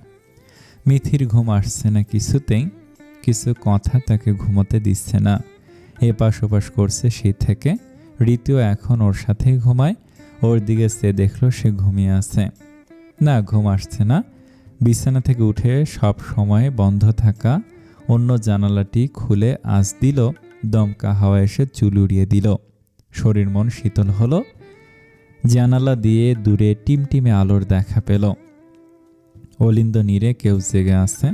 মিথির ঘুম আসছে না কিছুতেই, কিছু কথা তাকে ঘুমোতে দিচ্ছে না। এপাশ ওপাশ করছে সেই থেকে। ঋতুও এখন ওর সাথেই ঘুমায়। ওর দিকে চেয়ে দেখলো সে ঘুমিয়ে আছে। না, ঘুম আসছে না। বিছানা থেকে উঠে সব সময় বন্ধ থাকা অন্য জানালাটি খুলে আঁচ দিল। দমকা হাওয়া এসে চুল উড়িয়ে দিল। শরীর মন শীতল হলো। জানালা দিয়ে দূরে টিমটিমে আলোর দেখা পেল। অলিন্দ নীরে কেউ জেগে আছে।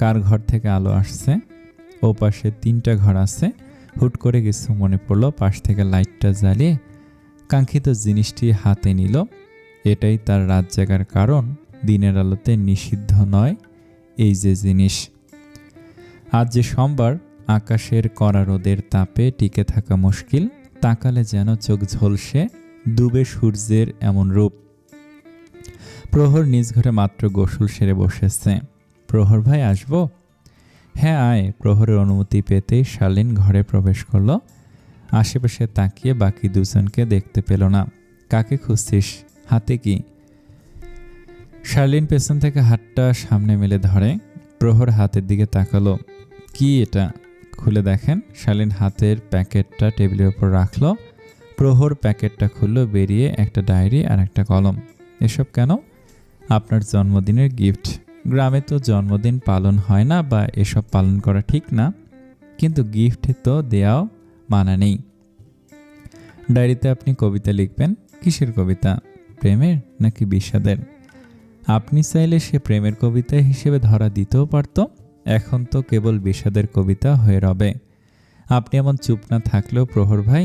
কার ঘর থেকে আলো আসছে? ও পাশে 3টা ঘর আছে। হুট করে কিছু মনে পড়ল, পাশ থেকে লাইটটা জ্বালিয়ে কাঙ্ক্ষিত জিনিসটি হাতে নিল। এটাই তার রাত জাগার কারণ। দিনের আলোতে নিষিদ্ধ নয় এই যে জিনিস। আজ যে সোমবার, আকাশের কড়া রোদের তাপে টিকে থাকা মুশকিল। তাকালে যেন চোখ ঝলসে ডুবে সূর্যের এমন রূপ। প্রহর নিজ ঘরে মাত্র গোসল সেরে বসেছে। প্রহর ভাই, আসবো? হ্যাঁ আয়। প্রহরের অনুমতি পেতেই শালীন ঘরে প্রবেশ করল। আশেপাশে তাকিয়ে বাকি দুজনকে দেখতে পেল না। কাকে খুঁজছিস? হাতে কি? শালীন পেছন থেকে হাতটা সামনে মেলে ধরে। প্রহর হাতের দিকে তাকালো। কি এটা? খুলে দেখেন। শালীন হাতের প্যাকেটটা টেবিলের উপর রাখলো। প্রহর প্যাকেটটা খুললো, বেরিয়ে একটা ডায়েরি আর একটা কলম। এসব কেন? আপনার জন্মদিনের গিফট। গ্রামে তো জন্মদিন পালন হয় না, বা এসব পালন করা ঠিক না, কিন্তু গিফট তো দেওয়াও মানা নেই। ডায়েরিতে আপনি কবিতা লিখবেন। কিসের কবিতা? প্রেমের নাকি বিষাদের? আপনি চাইলে সে প্রেমের কবিতা হিসেবে ধরা দিতেও পারত। এখন তো কেবল বিষাদের কবিতা হয়ে রবে। আপনি এমন চুপ না থাকলেও প্রহর ভাই,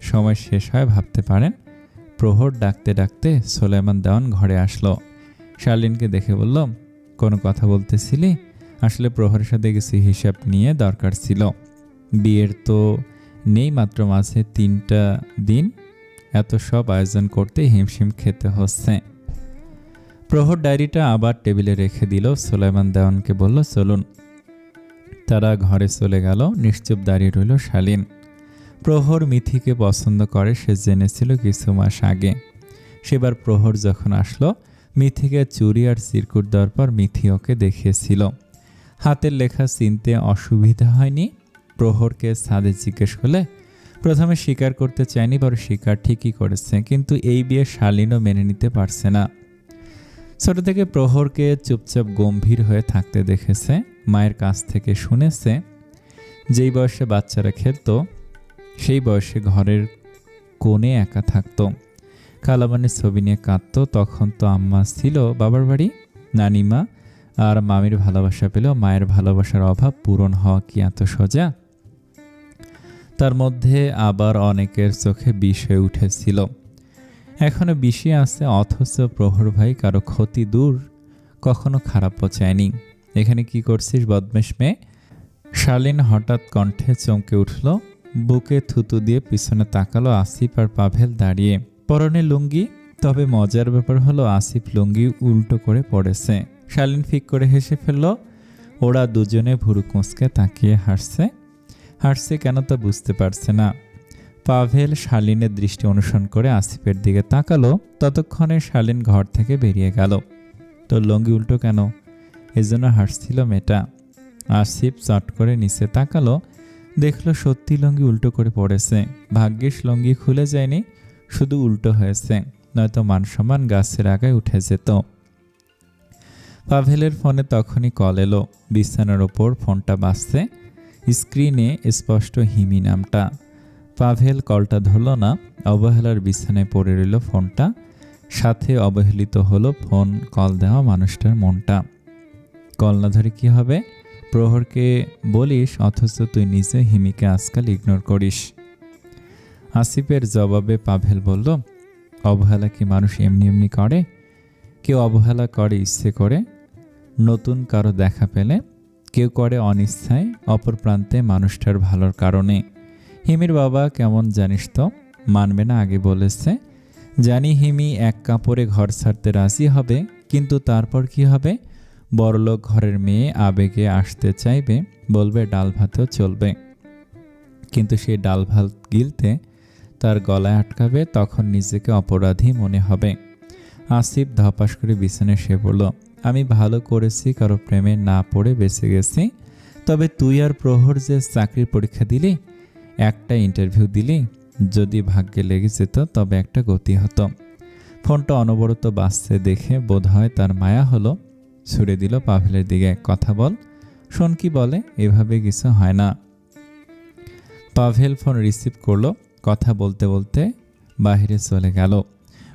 সময় শেষ হয় ভাবতে পারেন। প্রহর ডাকতে ডাকতে সোলাইমান দেওয়ান ঘরে আসলো। শার্লিনকে দেখে বলল, কোনো কথা বলতেছিলি? আসলে প্রহরের সাথে কিছু হিসাব নিয়ে দরকার ছিল। বিয়ের তো নেই মাত্র মাঝে 3টা দিন, এত সব আয়োজন করতে হিমশিম খেতে হচ্ছে। প্রহর ডায়েরিটা আবার টেবিলে রেখে দিল। সোলাইমান দেওয়ানকে বলল, চলুন। তারা ঘরে চলে গেল। নিশ্চুপ দাঁড়িয়ে রইল শালীন। প্রহর মিথিকে পছন্দ করে সে জেনেছিল কিছু মাস আগে। সেবার প্রহর যখন আসলো, মিথিকে চুড়ি আর চিরকুট দেওয়ার পর মিথি ওকে দেখিয়েছিল। হাতের লেখা চিনতে অসুবিধা হয়নি। প্রহরকে ছাদে জিজ্ঞেস করলে প্রথমে স্বীকার করতে চায়নি, পরে স্বীকার ঠিকই করেছে, কিন্তু এই বিয়ে শালীনও মেনে নিতে পারছে না। ছোট থেকে প্রহরকে চুপচাপ গম্ভীর হয়ে থাকতে দেখেছে। মায়ের কাছ থেকে শুনেছে যেই বয়সে বাচ্চারা খেলতো সেই বয়সে ঘরের কোণে একা থাকতো, কালামানের ছবি নিয়ে কাঁদতো। তখন তো আম্মা ছিল বাবার বাড়ি, নানিমা আর মামির ভালোবাসা পেলেও মায়ের ভালোবাসার অভাব পূরণ হওয়া কি এত সোজা? তার মধ্যে আবার অনেকের চোখে বিষ হয়ে উঠেছিল, এখনো বিষই আছে, অথচ প্রহর ভাই কারো ক্ষতি দূর, কখনো খারাপও চায়নি। এখানে কি করছিস বদমেশ মেয়ে? শালীন হঠাৎ কণ্ঠে চমকে উঠল। বুকে থুতু দিয়ে পিছনে তাকালো আসিফ আর পাভেল দাঁড়িয়ে, পরনে লুঙ্গি। তবে মজার ব্যাপার হলো আসিফ লুঙ্গি উল্টো করে পড়েছে। শালীন ফিক করে হেসে ফেলল। ওরা দুজনে ভুরু কুঁচকে তাকিয়ে হাসছে কেন তা বুঝতে পারছে না। পাভেল শালীনের দৃষ্টি অনুসরণ করে আসিফের দিকে তাকালো। ততক্ষণে শালীন ঘর থেকে বেরিয়ে গেল। তোর লুঙ্গি উল্টো কেন? এজন্য হাসছিল মেয়েটা। আসিফ চট করে নিচে তাকালো, দেখলো সত্যি লুঙ্গি উল্টো করে পড়েছে। ভাগ্যিস লুঙ্গি খুলে যায়নি, শুধু উল্টো হয়েছে, নয়তো মান সম্মান গাছের আগায় উঠে যেত। পাভেলের ফোনে তখনই কল এলো। বিছানার ওপর ফোনটা বাজছে, স্ক্রিনে স্পষ্ট হিমি নামটা। পাভেল কলটা ধরল না, অবহেলার বিছানায় পড়ে রইল ফোনটা। সাথে অবহেলিত হলো ফোন কল দেওয়া মানুষটার মনটা। কল না ধরে কি হবে? প্রহরকে বলিস, অথচ তুই নিজে হিমিকে আজকাল ইগনোর করিস। আসিফের জবাবে পাভেল বলল, অবহেলা কি মানুষ এমনি এমনি করে? কেউ অবহেলা করে ইচ্ছে করে, নতুন কারো দেখা পেলে, কেউ করে অনিচ্ছায়, অপর প্রান্তে মানুষটার ভালোর কারণে। হিমির বাবা কেমন জানিস তো, মানবে না আগে বলেছে। জানি হিমি এক কাপড়ে ঘর ছাড়তে রাজি হবে, কিন্তু তারপর কি হবে? বড়লোক ঘরের মেয়ে আবেগে আসতে চাইবে, বলবে ডাল ভাতেও চলবে, কিন্তু সেই ডাল ভাত গিলতে তার গলায় আটকাবে, তখন নিজেকে অপরাধী মনে হবে। আসিফ ধপাস করে বিছানায় শুয়ে পড়ল। আমি ভালো করেছি কারো প্রেমে না পড়ে বেঁচে গেছি। তবে তুই আর প্রহর যে চাকরির পরীক্ষা দিলি, একটা ইন্টারভিউ দিলি, যদি ভাগ্যে লেগে যেত তবে একটা গতি হতো। ফোনটা অনবরত বাজছে দেখে বোধ হয় তার মায়া হলো, ছুড়ে দিল পাভেলের দিকে। কথা বল, শোন কি বলে। এভাবে কিছু হয় না। পাভেল ফোন রিসিভ করলো। কথা বলতে বলতে বাইরে চলে গেল।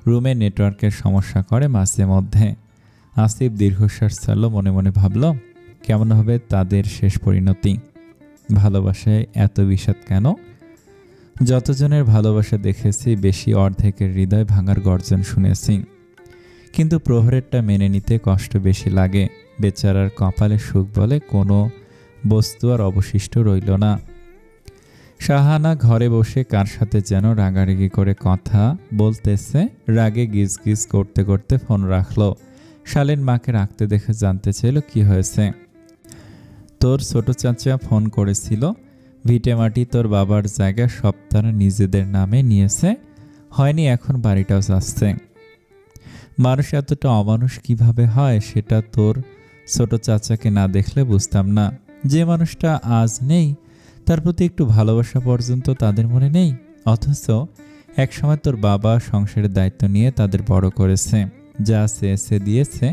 রুমে নেটওয়ার্কের সমস্যা করে মাঝে মধ্যে। আসিফ দীর্ঘশ্বাস ছাড়ল, মনে মনে ভাবল কেমন হবে তাদের শেষ পরিণতি। ভালোবাসায় এত বিষাদ কেন? যতজনের ভালোবাসা দেখেছি বেশি অর্ধেকের হৃদয় ভাঙার গর্জন শুনেছি, কিন্তু প্রহরেরটা মেনে নিতে কষ্ট বেশি লাগে। বেচারার কপালে সুখ বলে কোনো বস্তু আর অবশিষ্ট রইল না। শাহানা ঘরে বসে কার সাথে যেন রাগারাগি করে কথা বলতেছে। রাগে গিজ গিজ করতে করতে ফোন রাখলো। শালীন মাকে রাখতে দেখে জানতে চাইল কি হয়েছে। তোর ছোট চাচা ফোন করেছিল, ভিটেমাটি তোর বাবার জায়গা সব তারা নিজেদের নামে নিয়েছে, হয়নি, এখন বাড়িটাও যাচ্ছে। মানুষ এতটা অমানুষ কিভাবে হয় সেটা তোর ছোট চাচাকে না দেখলে বুঝতাম না। যে মানুষটা আজ নেই তার প্রতি একটু ভালোবাসা পর্যন্ত তাদের মনে নেই, অথচ একসময় তোর বাবা সংসারের দায়িত্ব নিয়ে তাদের বড় করেছে, যা চেয়েছে দিয়েছে,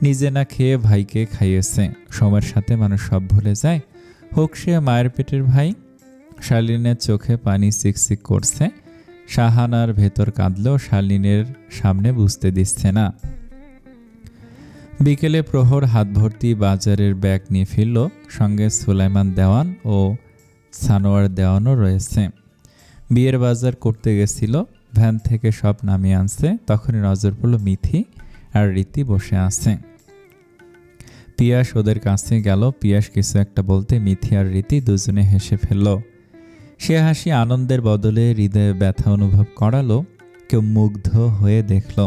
নিজে না খেয়ে ভাইকে খাইয়েছে। সময়ের সাথে মানুষ সব ভুলে যায়, হোক সে মায়ের পেটের ভাই। শালীনের চোখে পানি চিকচিক করছে। শাহানার ভেতর কাঁদলেও শালীনের সামনে বুঝতে দিচ্ছে না। বিকেলে প্রহর হাত ভর্তি বাজারের ব্যাগ নিয়ে ফিরল। সঙ্গে সুলাইমান দেওয়ান ও সানোয়ার দেওয়ানও রয়েছে। বিয়ের বাজার করতে গেছিল। ভ্যান থেকে সব নামিয়ে আনছে। তখনই নজর পড়ল মিথি আর রীতি বসে আছে। পিয়াস ওদের কাছে গেল। পিয়াস কিছু একটা বলতে মিথি আর রীতি দুজনে হেসে ফেলল। সে হাসি আনন্দের বদলে হৃদয়ে ব্যথা অনুভব করালো। কেউ মুগ্ধ হয়ে দেখল।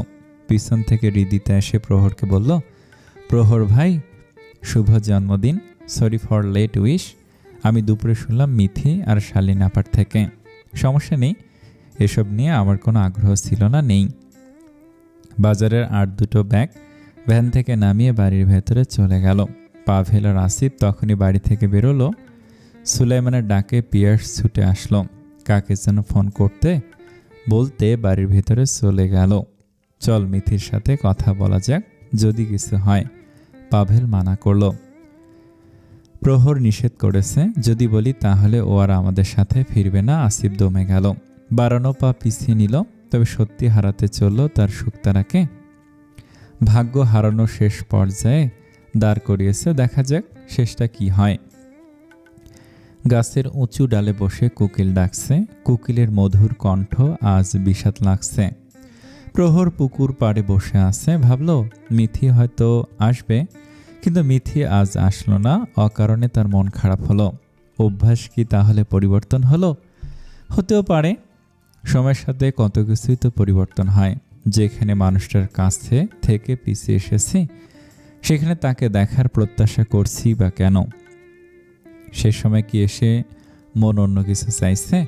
পিছন থেকে হৃদিতা এসে প্রহরকে বলল, প্রহর ভাই, শুভ জন্মদিন। Sorry for late wish. আমি দুপুরে শুনলাম মিথি আর শালীন আপার থেকে। সমস্যা নেই, এসব নিয়ে আমার কোনো আগ্রহ ছিল না, নেই। বাজারের আর দুটো ব্যাগ ভ্যান থেকে নামিয়ে বাড়ির ভেতরে চলে গেল। পাভেল আর আসিফ তখনই বাড়ি থেকে বেরোলো। সুলাইমানের ডাকে পিয়ার্স ছুটে আসলো। কাকে যেন ফোন করতে বলতে বাড়ির ভেতরে চলে গেল। চল মিথির সাথে কথা বলা যাক, যদি কিছু হয়। পাভেল মানা করল। প্রহর নিষেধ করেছে, যদি বলি তাহলে ও আর আমাদের সাথে ফিরবে না। আসিফ দমে গেল, বাড়ানো পা পিছিয়ে নিল। তবে সত্যি হারাতে চলল তার শুকতারাকে। ভাগ্য হারানোর শেষ পর্যায়ে দাঁড় করিয়েছে, দেখা যাক শেষটা কি হয়। গাছের উঁচু ডালে বসে কোকিল ডাকছে। কোকিলের মধুর কণ্ঠ আজ বিষাদ লাগছে। প্রহর পুকুর পাড়ে বসে আছে। ভাবল মিথি হয়তো আসবে, কিন্তু মিথি আজ আসলো না। অকারণে তার মন খারাপ হলো। অভ্যাস কি তাহলে পরিবর্তন হলো? হতেও পারে। সময়ের সাথে কত কিছুই তো পরিবর্তন হয়। যেখানে মানুষটার কাছে থেকে পিছিয়ে এসেছি, সেখানে তাকে দেখার প্রত্যাশা করছি বা কেন? সে সময় কি এসে মন অন্য কিছু চাইছে?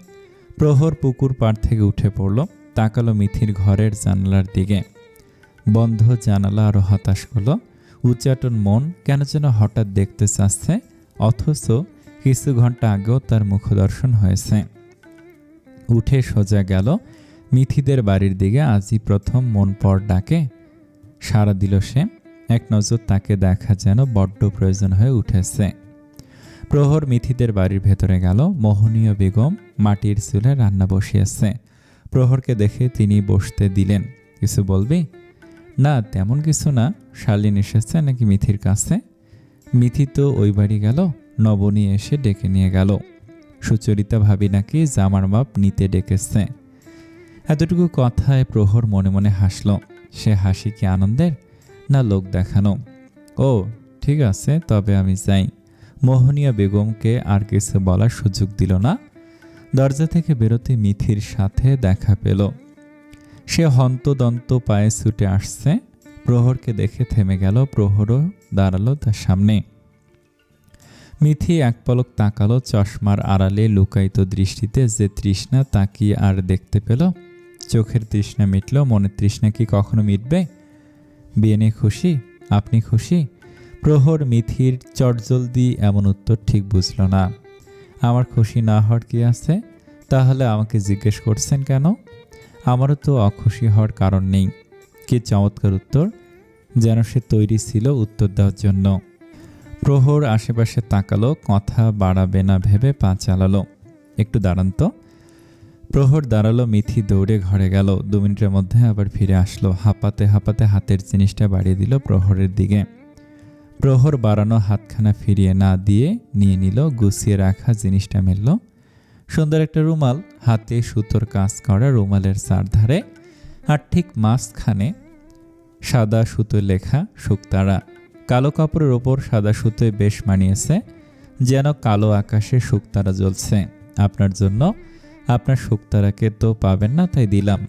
প্রহর পুকুর পাড় থেকে উঠে পড়ল। তাকালো মিথির ঘরের জানালার দিকে। বন্ধ জানালা আরো হতাশ করলো। উচ্চাটন মন কেন যেন হঠাৎ দেখতে চাচ্ছে, অথচ কিছু ঘন্টা আগেও তার মুখদর্শন হয়েছে। উঠে সোজা গেল মিথিদের বাড়ির দিকে। আজই প্রথম মন পর ডাকে সাড়া দিল সে। এক নজর তাকে দেখা যেন বড্ড প্রয়োজন হয়ে উঠেছে। প্রহর মিথিদের বাড়ির ভেতরে গেল। মোহনীয় বেগম মাটির চুলে রান্না বসিয়েছে। প্রহরকে দেখে তিনি বসতে দিলেন। কিছু বলবি? না, তেমন কিছু না। শালীন এসেছে নাকি মিথির কাছে? মিথি তো ওই বাড়ি গেল, নবনী এসে ডেকে নিয়ে গেল। সুচরিতা ভাবি নাকি জামার মাপ নিতে ডেকেছে। এতটুকু কথায় প্রহর মনে মনে হাসল। সে হাসি কি আনন্দের না লোক দেখানো? ও ঠিক আছে, তবে আমি যাই। মোহনীয় বেগমকে আর কিছু বলার সুযোগ দিল না। দরজা থেকে বেরোতে মিথির সাথে দেখা পেল। সে হন্তদন্ত পায়ে ছুটে আসছে। প্রহরকে দেখে থেমে গেল। প্রহরও দাঁড়ালো তার সামনে। মিথি এক পলক তাকালো। চশমার আড়ালে লুকায়িত দৃষ্টিতে যে তৃষ্ণা তাকিয়ে আর দেখতে পেল। চোখের তৃষ্ণা মিটল, মনের তৃষ্ণা কি কখনো মিটবে? বিয়ে নিয়ে খুশি? আপনি খুশি? প্রহর মিথির চটজলদি এমন উত্তর ঠিক বুঝল না। আমার খুশি না হওয়ার কি আছে? তাহলে আমাকে জিজ্ঞেস করছেন কেন? আমারও তো অখুশি হওয়ার কারণ নেই। কি চমৎকার উত্তর, যেন সে তৈরি ছিল উত্তর দেওয়ার জন্য। প্রহর আশেপাশে তাকালো, কথা বাড়াবে না ভেবে পা চালালো। একটু দাঁড়ান তো। প্রহর দাঁড়ালো। মিথি দৌড়ে ঘরে গেল। 2 মিনিটের মধ্যে আবার ফিরে আসলো। হাঁপাতে হাঁপাতে হাতের জিনিসটা বাড়িয়ে দিল প্রহরের দিকে। প্রহর বাড়ানো হাতখানা ফিরিয়ে না দিয়ে নিয়ে নিল। গুছিয়ে রাখা জিনিসটা মেলল। সুন্দর একটা রুমাল, হাতে সুতোর কাজ করা। রুমালের চারধারে আর ঠিক মাঝখানে সাদা সুতোয় লেখা শুকতারা। কালো কাপড়ের ওপর সাদা সুতোয় বেশ মানিয়েছে, যেন কালো আকাশে শুকতারা জ্বলছে। আপনার জন্য। আপনার শুকতারাকে তো পাবেন না, তাই দিলাম।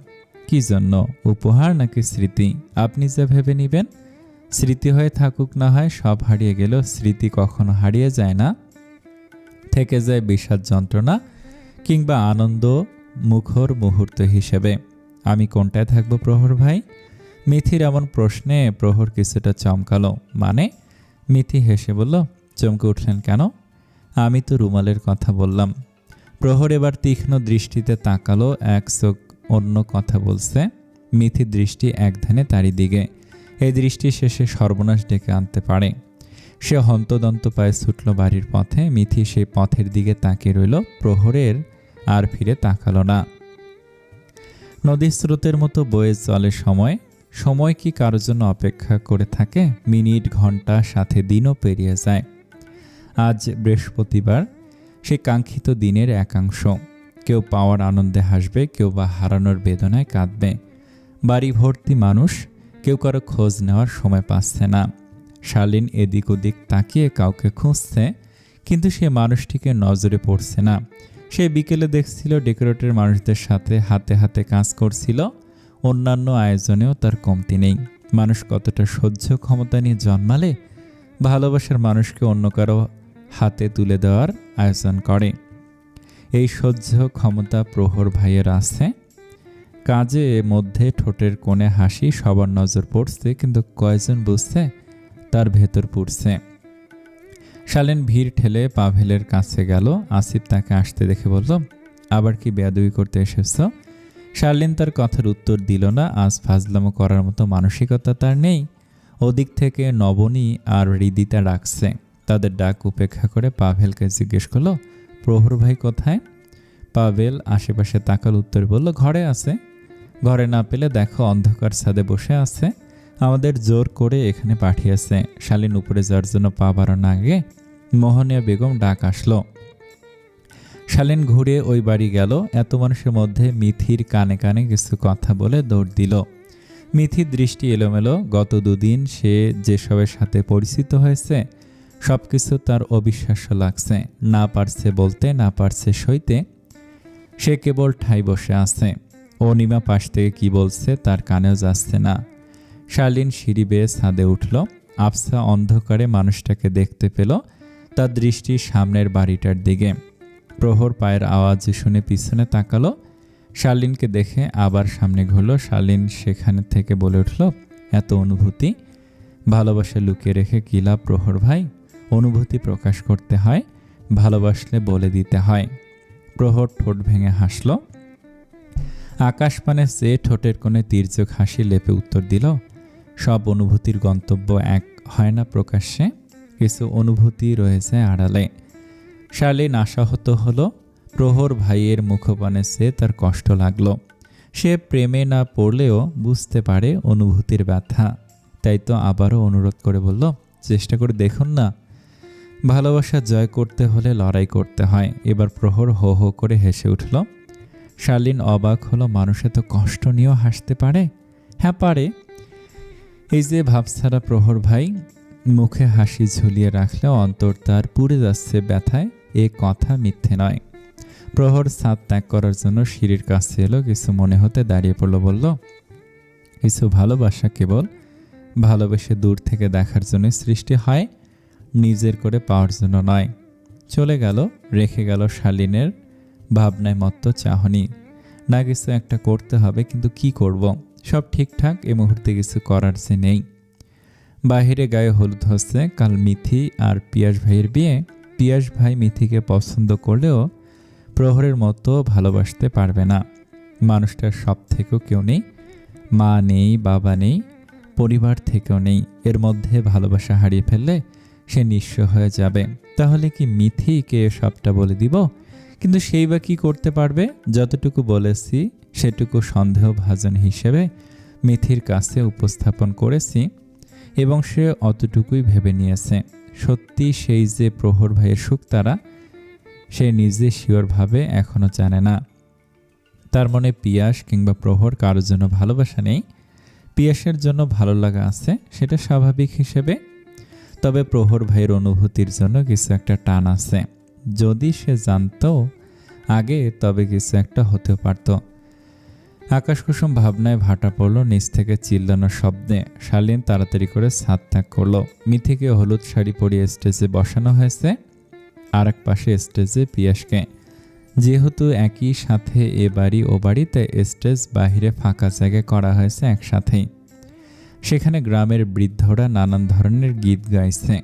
কি জন্য? উপহার নাকি স্মৃতি? আপনি যা ভেবে নিবেন। স্মৃতি হয়ে থাকুক না হয়। সব হারিয়ে গেলেও স্মৃতি কখনো হারিয়ে যায় না। থেকে যায় বিষাদ যন্ত্রণা কিংবা আনন্দ মুখর মুহূর্ত হিসেবে। আমি কোনটায় থাকবো প্রহর ভাই? মিথির এমন প্রশ্নে প্রহর কিছুটা চমকালো। মানে? মিথি হেসে বলল। চমকে উঠলেন কেন? আমি তো রুমালের কথা বললাম। প্রহর এবার তীক্ষ্ণ দৃষ্টিতে তাকালো। এক চোখ অন্য কথা বলছে। মিথির দৃষ্টি এক ধ্যানে তারই দিকে। এই দৃষ্টি শেষে সর্বনাশ ডেকে আনতে পারে। সে হন্তদন্ত পায়ে ছুটল বাড়ির পথে। মিথি সেই পথের দিকে তাকিয়ে রইল। প্রহরের আর ফিরে তাকালো না। নদীর স্রোতের মতো বয়ে চলে সময়। সময় কি কারোর জন্য অপেক্ষা করে থাকে? মিনিট, ঘন্টা, সাথে দিনও পেরিয়ে যায়। আজ বৃহস্পতিবার, সেই কাঙ্ক্ষিত দিনের একাংশ। কেউ পাওয়ার আনন্দে হাসবে, কেউ বা হারানোর বেদনায় কাঁদবে। বাড়ি ভর্তি মানুষ, কেউ কারো খোঁজ নেওয়ার সময় পাচ্ছে না। শালীন এদিক ওদিক তাকিয়ে কাউকে খুঁজছে, কিন্তু সে মানুষটিকে নজরে পড়ছে না। সে বিকেলে দেখছিল ডেকোরেটর মানুষদের সাথে হাতে হাতে কাজ করছিল। অন্যান্য আয়োজনেও তার কমতি নেই। মানুষ কতটা সহ্য ক্ষমতা নিয়ে জন্মালে ভালোবাসার মানুষকে অন্য কারো হাতে তুলে দেওয়ার আয়োজন করে। এই সহ্য ক্ষমতা প্রহর ভাইয়ের আছে। কাজে মধ্যে ঠোঁটের কোণে হাসি, সবার নজর পড়ছে, কিন্তু কয়জন বুঝছে তার ভেতর পুড়ছে। শালীন ভিড় ঠেলে পাভেলের কাছে গেল। আসিফ তাকে আসতে দেখে বলল, আবার কি বেয়াদবি করতে এসেছ? শালীন তার কথার উত্তর দিল না। আজ ফাজলামো করার মতো মানসিকতা তার নেই। ওদিক থেকে নবনী আর হৃদিতা ডাকছে। তাদের ডাক উপেক্ষা করে পাভেলকে জিজ্ঞেস করলো, প্রহর ভাই কোথায়? পাভেল আশেপাশে তাকাল, উত্তর বলল, ঘরে আছে। ঘরে না পেলে দেখো, অন্ধকার ছাদে বসে আছে। আমাদের জোর করে এখানে পাঠিয়েছে। শালীন উপরে যাওয়ার জন্য পা বাড়ানোর আগে মোহনিয়া বেগম ডাক আসলো। শালীন ঘুরে ওই বাড়ি গেল। এত মানুষের মধ্যে মিথির কানে কানে কিছু কথা বলে দৌড় দিল। মিথির দৃষ্টি এলোমেলো। গত দুদিন সে যেসবের সাথে পরিচিত হয়েছে সবকিছু তার অবিশ্বাস্য লাগছে। না পারছে বলতে, না পারছে সইতে। সে কেবল ঠাই বসে আছে। অনিমা পাশ থেকে কি বলছে তার কানেও যাচ্ছে না। শালীন সিঁড়ি বেয়ে ছাদে উঠল। আফসা অন্ধকারে মানুষটাকে দেখতে পেল। তার দৃষ্টি সামনের বাড়িটার দিকে। প্রহর পায়ের আওয়াজ শুনে পিছনে তাকালো। শালীনকে দেখে আবার সামনে ঘুরল। শালীন সেখানে থেকে বলে উঠল, এত অনুভূতি ভালোবাসা লুকিয়ে রেখে কি লাভ প্রহর ভাই? অনুভূতি প্রকাশ করতে হয়, ভালোবাসলে বলে দিতে হয়। প্রহর ঠোঁট ভেঙে হাসল। আকাশপানে চেয়ে ঠোঁটের কোণে তির্যক হাসি লেপে উত্তর দিল, সব অনুভূতির গন্তব্য এক হয় না প্রকাশ্যে, কিছু অনুভূতি রয়েছে আড়ালে। শালীন আশাহত হলো। প্রহর ভাইয়ের মুখপানে চেয়ে তার কষ্ট লাগলো। সে প্রেমে না পড়লেও বুঝতে পারে অনুভূতির ব্যথা। তাই তো আবারও অনুরোধ করে বলল, চেষ্টা করে দেখুন না। ভালোবাসা জয় করতে হলে লড়াই করতে হয়। এবার প্রহর হো হো করে হেসে উঠল। শালীন অবাক হলো, মানুষ এত কষ্ট নিয়েও হাসতে পারে? হ্যাঁ পারে। এই যে ভাবছাড়া প্রহর ভাই মুখে হাসি ঝুলিয়ে রাখলেও অন্তর তার পুড়ে যাচ্ছে ব্যথায়, এ কথা মিথ্যে নয়। প্রহর ছাদ ত্যাগ করার জন্য সিঁড়ির কাছে এলো। কিছু মনে হতে দাঁড়িয়ে পড়ল, বলল, কিছু ভালোবাসা কেবল ভালোবেসে দূর থেকে দেখার জন্য সৃষ্টি হয়, নিজের করে পাওয়ার জন্য নয়। চলে গেল, রেখে গেল শালীনের ভাবনায় মত্ত চাহনি। না কিছু একটা করতে হবে, কিন্তু কি করব? সব ঠিকঠাক, এ মুহূর্তে কিছু করার যে নেই। বাহিরে গায়ে হলুদ হচ্ছে। কাল মিথি আর পিয়াস ভাইয়ের বিয়ে। পিয়াস ভাই মিথিকে পছন্দ করলেও প্রহরের মতো ভালোবাসতে পারবে না। মানুষটার সব থেকেও কেউ নেই, মা নেই, বাবা নেই, পরিবার থেকেও নেই। এর মধ্যে ভালোবাসা হারিয়ে ফেললে সে নিঃস্ব হয়ে যাবে। তাহলে কি মিথিকে সবটা বলে দিব? কিন্তু সেই বা কি করতে পারবে? যতটুকু বলেছি সেটুকু সন্দেহভাজন হিসেবে মিথির কাছে উপস্থাপন করেছি এবং সে অতটুকুই ভেবে নিয়েছে। সত্যি সেই যে প্রহর ভাইয়ের শুকতারা, সে নিজে শিওরভাবে এখনও জানে না। তার মনে পিয়াস কিংবা প্রহর কারোর জন্য ভালোবাসা নেই। পিয়াসের জন্য ভালো লাগা আছে, সেটা স্বাভাবিক হিসেবে। তবে প্রহর ভাইয়ের অনুভূতির জন্য কিছু একটা টান আছে। যদি সে জানতো আগে, তবে কিছু একটা হতে পারত। আকাশকুসুম ভাবনায় ভাটা পড়ল। নিচ থেকে চিল্লানোর শব্দে শালীন তাড়াতাড়ি করে ছাদ ত্যাগ করলো। মিথিকে হলুদ শাড়ি পরিয়ে স্টেজে বসানো হয়েছে, আর এক পাশে স্টেজে পিয়াসকে। যেহেতু একই সাথে এ বাড়ি ও বাড়িতে স্টেজ বাহিরে ফাঁকা জায়গায় করা হয়েছে একসাথেই। সেখানে গ্রামের বৃদ্ধরা নানান ধরনের গীত গাইছে।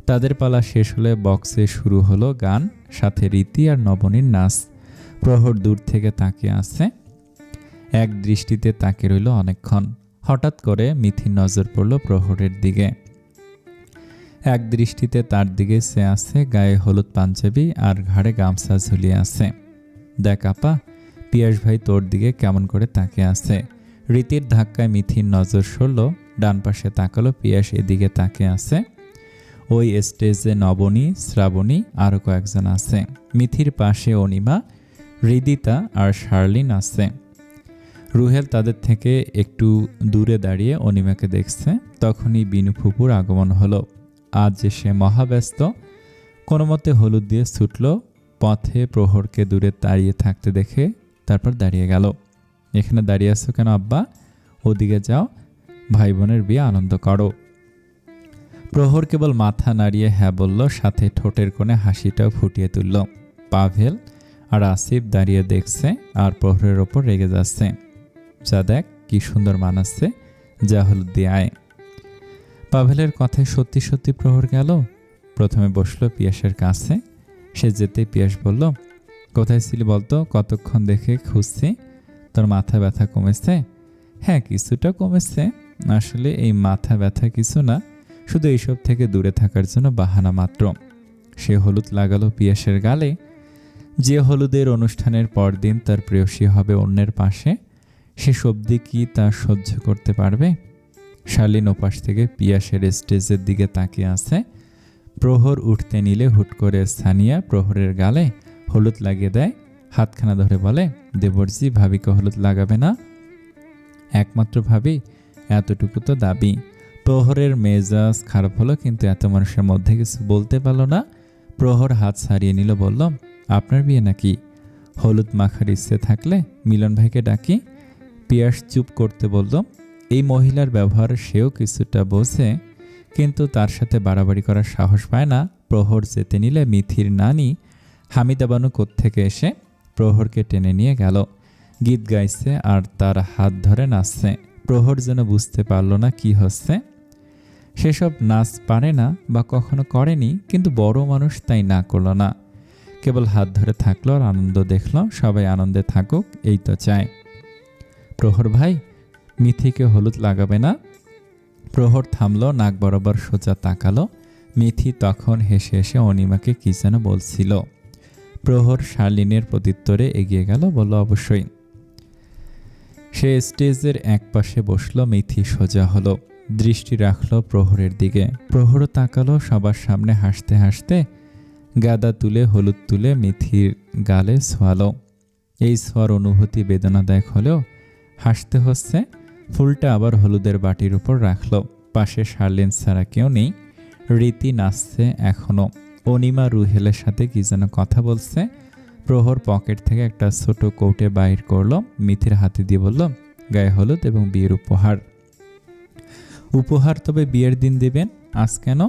তাদের পালা শেষ হলে বক্সে শুরু হলো গান, সাথে রীতি আর নবনীর নাচ। প্রহর দূর থেকে তাকিয়ে আছে, এক দৃষ্টিতে তাকিয়ে রইল অনেকক্ষণ। হঠাৎ করে মিথির নজর পড়ল প্রহরের দিকে। এক দৃষ্টিতে তার দিকে সে আছে, গায়ে হলুদ পাঞ্জাবি আর ঘাড়ে গামছা ঝুলিয়ে আছে। দেখ আপা, পিয়াস ভাই তোর দিকে কেমন করে তাকিয়ে আছে। রীতির ধাক্কায় মিথির নজর সরল। ডান পাশে তাকালো, পিয়াস এদিকে তাকিয়ে আছে। ওই স্টেজে নবনী, শ্রাবণী আরও কয়েকজন আছে। মিথির পাশে অনিমা, হৃদিতা আর শার্লিন আছে। রুহেল তাদের থেকে একটু দূরে দাঁড়িয়ে অনিমাকে দেখছে। তখনই বিনু ফুপুর আগমন হলো। আজ যে সে মহাব্যস্ত। কোনো মতে হলুদ দিয়ে ছুটল। পথে প্রহরকে দূরে দাঁড়িয়ে থাকতে দেখে তারপর দাঁড়িয়ে গেল। এখানে দাঁড়িয়ে আছো কেন আব্বা? ওদিকে যাও, ভাই বোনের বিয়ে আনন্দ করো। প্রহর কেবল মাথা নাড়িয়ে হ্যাঁ বলল, সাথে ঠোঁটের কোণে হাসিটাও ফুটিয়ে তুলল। পাভেল আর আসিফ দাঁড়িয়ে দেখছে আর প্রহরের ওপর রেগে যাচ্ছে। যা দেখ কি সুন্দর মানাচ্ছে, যা হলুদ দিয়ে আয়। পাভেলের কথায় সত্যি সত্যি প্রহর গেল। প্রথমে বসলো পিয়াসের কাছে। সে যেতেই পিয়াস বলল, কোথায় ছিলি বলতো? কতক্ষণ দেখে খুঁজছি। তোর মাথা ব্যথা কমেছে? হ্যাঁ, কিছুটা কমেছে। আসলে এই মাথা ব্যথা কিছু না, শুধু এইসব থেকে দূরে থাকার জন্য বাহানা মাত্র। সে হলুদ লাগালো পিয়াসের গালে। যে হলুদের অনুষ্ঠানের পরদিন তার প্রেয়সী হবে অন্যের পাশে, সে সবদি কি তা সহ্য করতে পারবে? শার্লিন ওপাশ থেকে পিয়াসের স্টেজের দিকে তাকিয়ে আছে। প্রহর উঠতে নিলে হুট করে সানিয়া প্রহরের গালে হলুদ লাগিয়ে দেয়। হাতখানা ধরে বলে, দেবরজি, ভাবিকে হলুদ লাগাবে না? একমাত্র ভাবি, এতটুকু তো দাবি। প্রহরের মেজাজ খারাপ হলো, কিন্তু এত মানুষের মধ্যে কিছু বলতে পারল না। প্রহর হাত ছাড়িয়ে নিল, বলল, আপনার বিয়ে নাকি? হলুদ মাখার ইচ্ছে থাকলে মিলন ভাইকে ডাকি। পিয়াস চুপ করতে বলল। এই মহিলার ব্যবহার সেও কিছুটা বোঝে, কিন্তু তার সাথে বাড়াবাড়ি করার সাহস পায় না। প্রহর যেতে নিলে মিথির নানি হামিদা বানু কোত্থেকে এসে প্রহরকে টেনে নিয়ে গেল। গীত গাইছে আর তার হাত ধরে নাচছে। প্রহর যেন বুঝতে পারল না কি হচ্ছে। সেসব নাচ পারে না বা কখনো করেনি, কিন্তু বড় মানুষ তাই না করল না। কেবল হাত ধরে থাকলো আর আনন্দ দেখল। সবাই আনন্দে থাকুক, এই তো চায়। প্রহর ভাই, মিথিকে হলুদ লাগাবে না? প্রহর থামলো, নাক বরাবর সোজা তাকালো। মিথি তখন হেসে হেসে অনিমাকে কি যেন বলছিল। প্রহর শার্লিনের প্রত্যুত্তরে এগিয়ে গেল, বলল, অবশ্যই। সে স্টেজের একপাশে বসলো। মিথি সোজা হলো, দৃষ্টি রাখলো প্রহরের দিকে। প্রহরও তাকালো। সবার সামনে হাসতে হাসতে গাদা তুলে হলুদ তুলে মিথির গালে ছোঁয়ালো। এই ছোঁয়ার অনুভূতি বেদনাদায়ক হলেও হাসতে হচ্ছে। ফুলটা আবার হলুদের বাটির উপর রাখলো। পাশে শার্লিন ছাড়া কেউ নেই। রীতি নাচছে এখনো। অনিমা রুহেলের সাথে কি যেন কথা বলছে। প্রহর পকেট থেকে একটা ছোট কৌটে বাইর করলো, মিথির হাতে দিয়ে বলল, গায়ে হলুদ এবং বিয়ের উপহার। উপহার তবে বিয়ের দিন দিবেন, আজ কেন?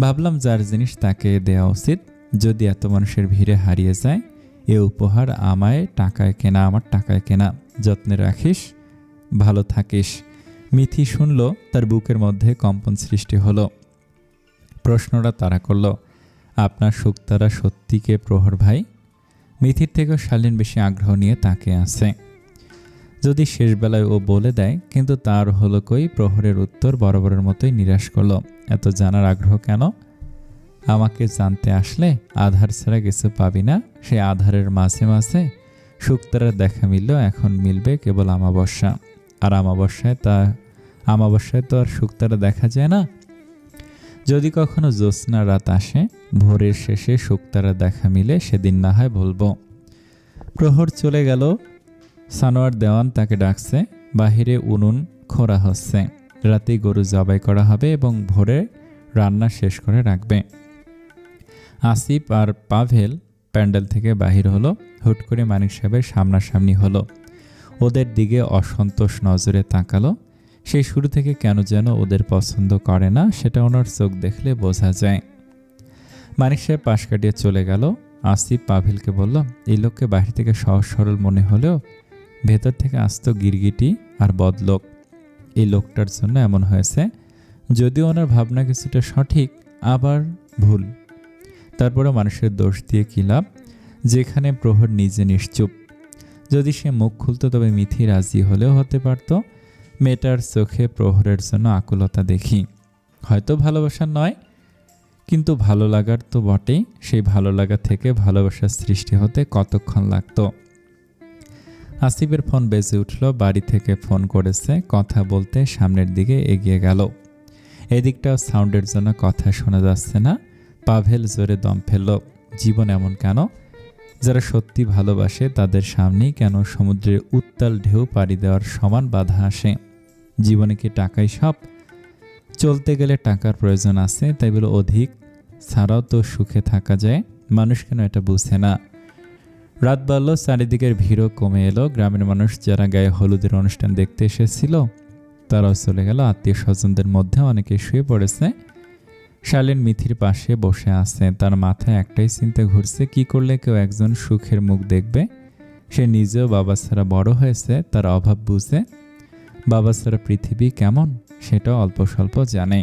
ভাবলাম যার জিনিস তাকে দেওয়া উচিত। যদি এত মানুষের ভিড়ে হারিয়ে যায়, এ উপহার আমায় টাকায় কেনা, আমার টাকায় কেনা। যত্নে রাখিস, ভালো থাকিস। মিথি শুনল, তার বুকের মধ্যে কম্পন সৃষ্টি হলো। প্রশ্নটা তারা করল, আপনার শুকতারা সত্যিকে প্রহর ভাই? মিথির থেকেও শালীন বেশি আগ্রহ নিয়ে তাকে আছে। যদি শেষবেলায় ও বলে দেয়, কিন্তু তার হলো কই। প্রহরের উত্তর বরাবরের মতোই নিরাশ করল। এত জানার আগ্রহ কেন? আমাকে জানতে আসলে আধার ছাড়া কিছু পাবি না। সে আধারের মাঝে মাঝে শুকতারার দেখা মিলল, এখন মিলবে কেবল আমাবস্যা। আর আমাবস্যায় তো আর শুকতারা দেখা যায় না। যদি কখনো জ্যোৎস্না রাত আসে, ভোরের শেষে শুকতারা দেখা মিলে, সেদিন না হয় বলবো। প্রহর চলে গেল। সানোয়ার দেওয়ান তাকে ডাকছে। বাহিরে উনুন খোঁড়া হচ্ছে। রাতেই গরু জবাই করা হবে এবং ভোরে রান্না শেষ করে রাখবে। আসিফ আর পাভেল প্যান্ডেল থেকে বাহির হলো। হুট করে মানিক সাহেবের সামনাসামনি হলো। ওদের দিকে অসন্তোষ নজরে তাকালো। সেই শুরু থেকে কেন যেন ওদের পছন্দ করে না, সেটা ওনার চোখ দেখলে বোঝা যায়। মানিক সাহেব পাশ কাটিয়ে চলে গেল। আসিফ পাভেলকে বলল, এই লোককে বাহির থেকে সহজ সরল মনে হলেও ভেতর থেকে আস্ত গিরগিটি আর বদলোক। এই লোকটার জন্য এমন হয়েছে। যদিও ওনার ভাবনা কিছুটা সঠিক, আবার ভুল। তারপরে মানুষের দোষ দিয়ে কী লাভ, যেখানে প্রহর নিজে নিশ্চুপ। যদি সে মুখ খুলতো তবে মিথি রাজি হলেও হতে পারত। মেয়েটার চোখে প্রহরের জন্য আকুলতা দেখি। হয়তো ভালোবাসা নয়, কিন্তু ভালো লাগার তো বটেই। সেই ভালো লাগা থেকে ভালোবাসার সৃষ্টি হতে কতক্ষণ লাগতো। আসিফের ফোন বেজে উঠল। বাড়ি থেকে ফোন করেছে। কথা বলতে সামনের দিকে এগিয়ে গেল। এদিকটাও সাউন্ডের জন্য কথা শোনা যাচ্ছে না। পাভেল জোরে দম ফেলল। জীবন এমন কেন? যারা সত্যি ভালোবাসে তাদের সামনেই কেন সমুদ্রের উত্তাল ঢেউ পাড়ি দেওয়ার সমান বাধা আসে? জীবনে কি টাকাই সব? চলতে গেলে টাকার প্রয়োজন আছে, তাই বলে অধিক ছাড়াও তো সুখে থাকা যায়। মানুষ কেন এটা বুঝে না? রাত বাড়ল, চারিদিকের ভিড়ও কমে এলো। গ্রামের মানুষ যারা গায়ে হলুদের অনুষ্ঠান দেখতে এসেছিল তারাও চলে গেল। আত্মীয় স্বজনদের মধ্যে অনেকে শুয়ে পড়েছে। শালীন মিথির পাশে বসে আছে। তার মাথায় একটাই চিন্তা ঘুরছে, কি করলে কেউ একজন সুখের মুখ দেখবে। সে নিজেও বাবা ছাড়া বড় হয়েছে, তার অভাব বুঝে। বাবা ছাড়া পৃথিবী কেমন সেটাও অল্প স্বল্প জানে।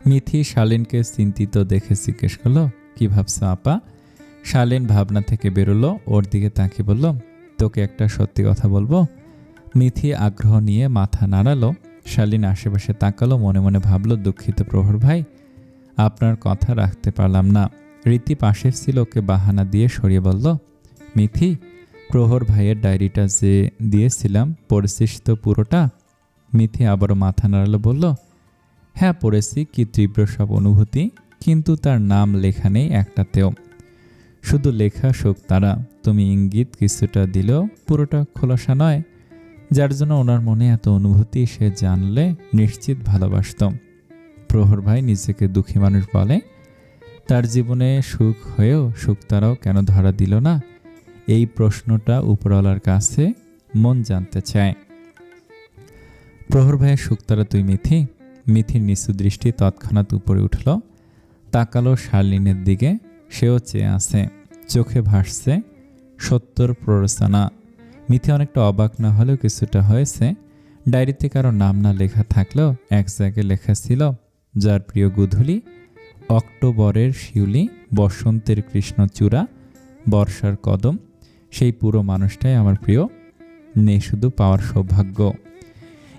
মিথি শালীনকে চিন্তিত দেখে জিজ্ঞেস করলো, কি ভাবছো আপা? শালীন ভাবনা থেকে বেরোলো, ওর দিকে তাকিয়ে বলল, তোকে একটা সত্যি কথা বলবো? মিথি আগ্রহ নিয়ে মাথা নাড়ালো। শালীন আশেপাশে তাকালো, মনে মনে ভাবলো, দুঃখিত প্রহর ভাই, আপনার কথা রাখতে পারলাম না। রীতি পাশে ছিল, ওকে বাহানা দিয়ে সরিয়ে বলল, মিথি, প্রহর ভাইয়ের ডায়েরিটা যে দিয়েছিলাম পড়েছিস তো পুরোটা? মিথি আবারও মাথা নাড়ালো, বলল, হ্যাঁ পড়েছি। কি তীব্র সব অনুভূতি, কিন্তু তার নাম লেখা নেই একটাতেও। শুধু লেখা শোক তারা। তুমি ইঙ্গিত কিছুটা দিলেও পুরোটা খোলাসা নয়। যার জন্য ওনার মনে এত অনুভূতি সে জানলে নিশ্চিত ভালোবাসত। প্রহর ভাই নিজেকে দুঃখী মানুষ বলে। তার জীবনে সুখ হয়েও সুখ তারাও কেন ধরা দিল না? এই প্রশ্নটা উপরওয়ালার কাছে মন জানতে চায়। প্রহর ভাইয়ের সুখ তারা তুই মিথি? মিথির নিচু দৃষ্টি তৎক্ষণাৎ উপরে উঠল, তাকালো শার্লিনের দিকে। সেও চেয়ে আছে, চোখে ভাসছে সত্যর প্ররোচনা। মিথি অনেকটা অবাক না হলেও কিছুটা হয়েছে। ডায়েরিতে কারো নাম না লেখা থাকলেও এক জায়গায় লেখা ছিল, যার প্রিয় গুধূলি, অক্টোবরের শিউলি, বসন্তের কৃষ্ণচূড়া, বর্ষার কদম, সেই পুরো মানুষটাই আমার প্রিয়, নেই শুধু পাওয়ার সৌভাগ্য।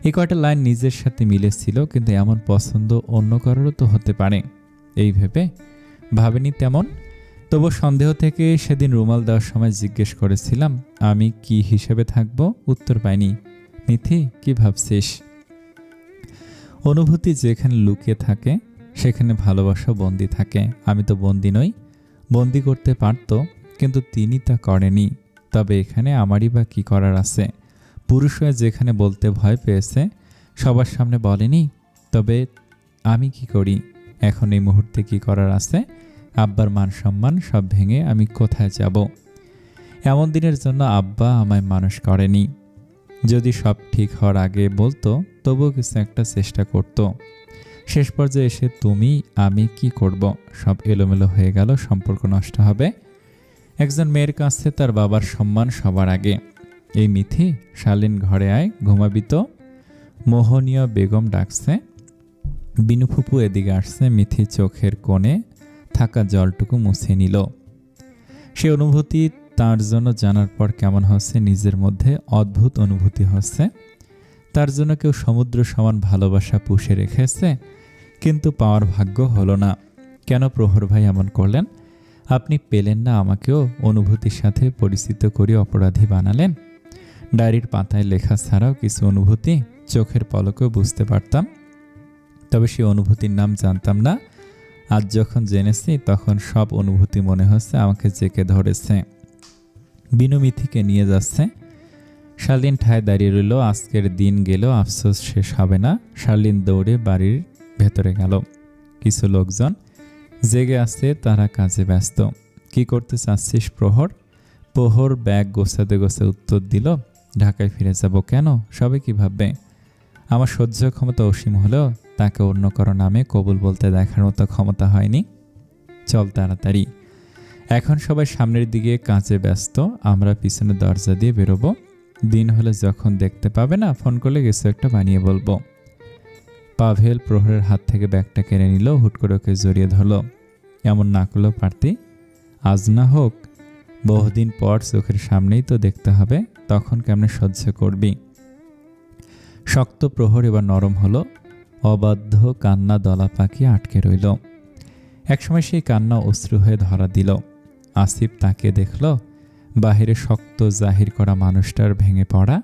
এই কয়টা লাইন নিজের সাথে মিলেছিল, কিন্তু এমন পছন্দ অন্য কারোরও তো হতে পারে এই ভেবে ভাবেনি তেমন। তবু সন্দেহ থেকে সেদিন রুমাল দেওয়ার সময় জিজ্ঞেস করেছিলাম, আমি কি হিসেবে থাকবো? উত্তর পাইনি। মিথি, কি ভাবছিস? অনুভূতি যেখানে লুকিয়ে থাকে সেখানে ভালোবাসা বন্দি থাকে। আমি তো বন্দি নই। বন্দি করতে পারত, কিন্তু তিনি তা করেনি। তবে এখানে আমারই বা কি করার আছে? পুরুষ হয়ে যেখানে বলতে ভয় পেয়েছে সবার সামনে বলেনি, তবে আমি কি করি? এখন এই মুহূর্তে কি করার আছে? আব্বার মান সম্মান সব ভেঙে আমি কোথায় যাব? এমন দিনের জন্য আব্বা আমায় মানুষ করেনি। যদি সব ঠিক হওয়ার আগে বলতো তবুও কিছু একটা চেষ্টা করত। শেষ পর্যায়ে এসে তুমি আমি কি করব? সব এলোমেলো হয়ে গেল, সম্পর্ক নষ্ট হবে। একজন মেয়ের কাছে তার বাবার সম্মান সবার আগে। এই মিথি, শালীন ঘরে আয়, ঘুমাবি তো? মোহনীয় বেগম ডাকছে। বিনু ফুপু এদিকে আসছে। মিথি চোখের কোণে থাকা জলটুকু মুছে নিল। সে অনুভূতি তার জন্য জানার পর কেমন হচ্ছে, নিজের মধ্যে অদ্ভুত অনুভূতি হচ্ছে। তার জন্য কেউ সমুদ্র সমান ভালোবাসা পুষে রেখেছে, কিন্তু পাওয়ার ভাগ্য হলো না। কেন প্রহর ভাই এমন করলেন? আপনি পেলেন না আমাকেও অনুভূতির সাথে পরিচিত করে অপরাধী বানালেন? ডায়েরির পাতায় লেখা ছাড়াও কিছু অনুভূতি চোখের পলকেও বুঝতে পারতাম, তবে সেই অনুভূতির নাম জানতাম না। আজ যখন জেনেছি তখন সব অনুভূতি মনে হচ্ছে আমাকে জেঁকে ধরেছে। বিনু মিথিকে নিয়ে যাচ্ছে। শালীন ঠায় দাঁড়িয়ে রইল। আজকের দিন গেল, আফসোস শেষ হবে না। শালীন দৌড়ে বাড়ির ভেতরে গেল। কিছু লোকজন জেগে আছে, তারা কাজে ব্যস্ত। কি করতে চাচ্ছিস প্রহর? প্রহর ব্যাগ গোছাতে গোছাতে উত্তর দিল, ঢাকায় ফিরে যাব। কেন? সবে কি ভাববে? আমার সহ্য ক্ষমতা অসীম হলেও তাকে অন্য কারো নামে কবুল বলতে দেখার মতো ক্ষমতা হয়নি। চল তাড়াতাড়ি। এখন সবাই সামনের দিকে কাজে ব্যস্ত, আমরা পিছনের দরজা দিয়ে বেরোবো। দিন হলে যখন দেখতে পাবে না, ফোন করলে কিছু একটা বানিয়ে বলবো। পাভেল প্রহরের হাত থেকে ব্যাগটা কেড়ে নিল, হুট করে ওকে জড়িয়ে ধরল। এমন না করলেও পারতি, আজ না হোক বহুদিন পর চোখের সামনেই তো দেখতে হবে, তখন কেমনে সহ্য করবি? শক্ত প্রহর এবার নরম হলো। অবাধ্য কান্না দলা পাখি আটকে রইল। একসময় সেই কান্না অশ্রু হয়ে ধরা দিল। আসিফ তাকে দেখল। বাহিরে শক্ত জাহির করা মানুষটার ভেঙে পড়া।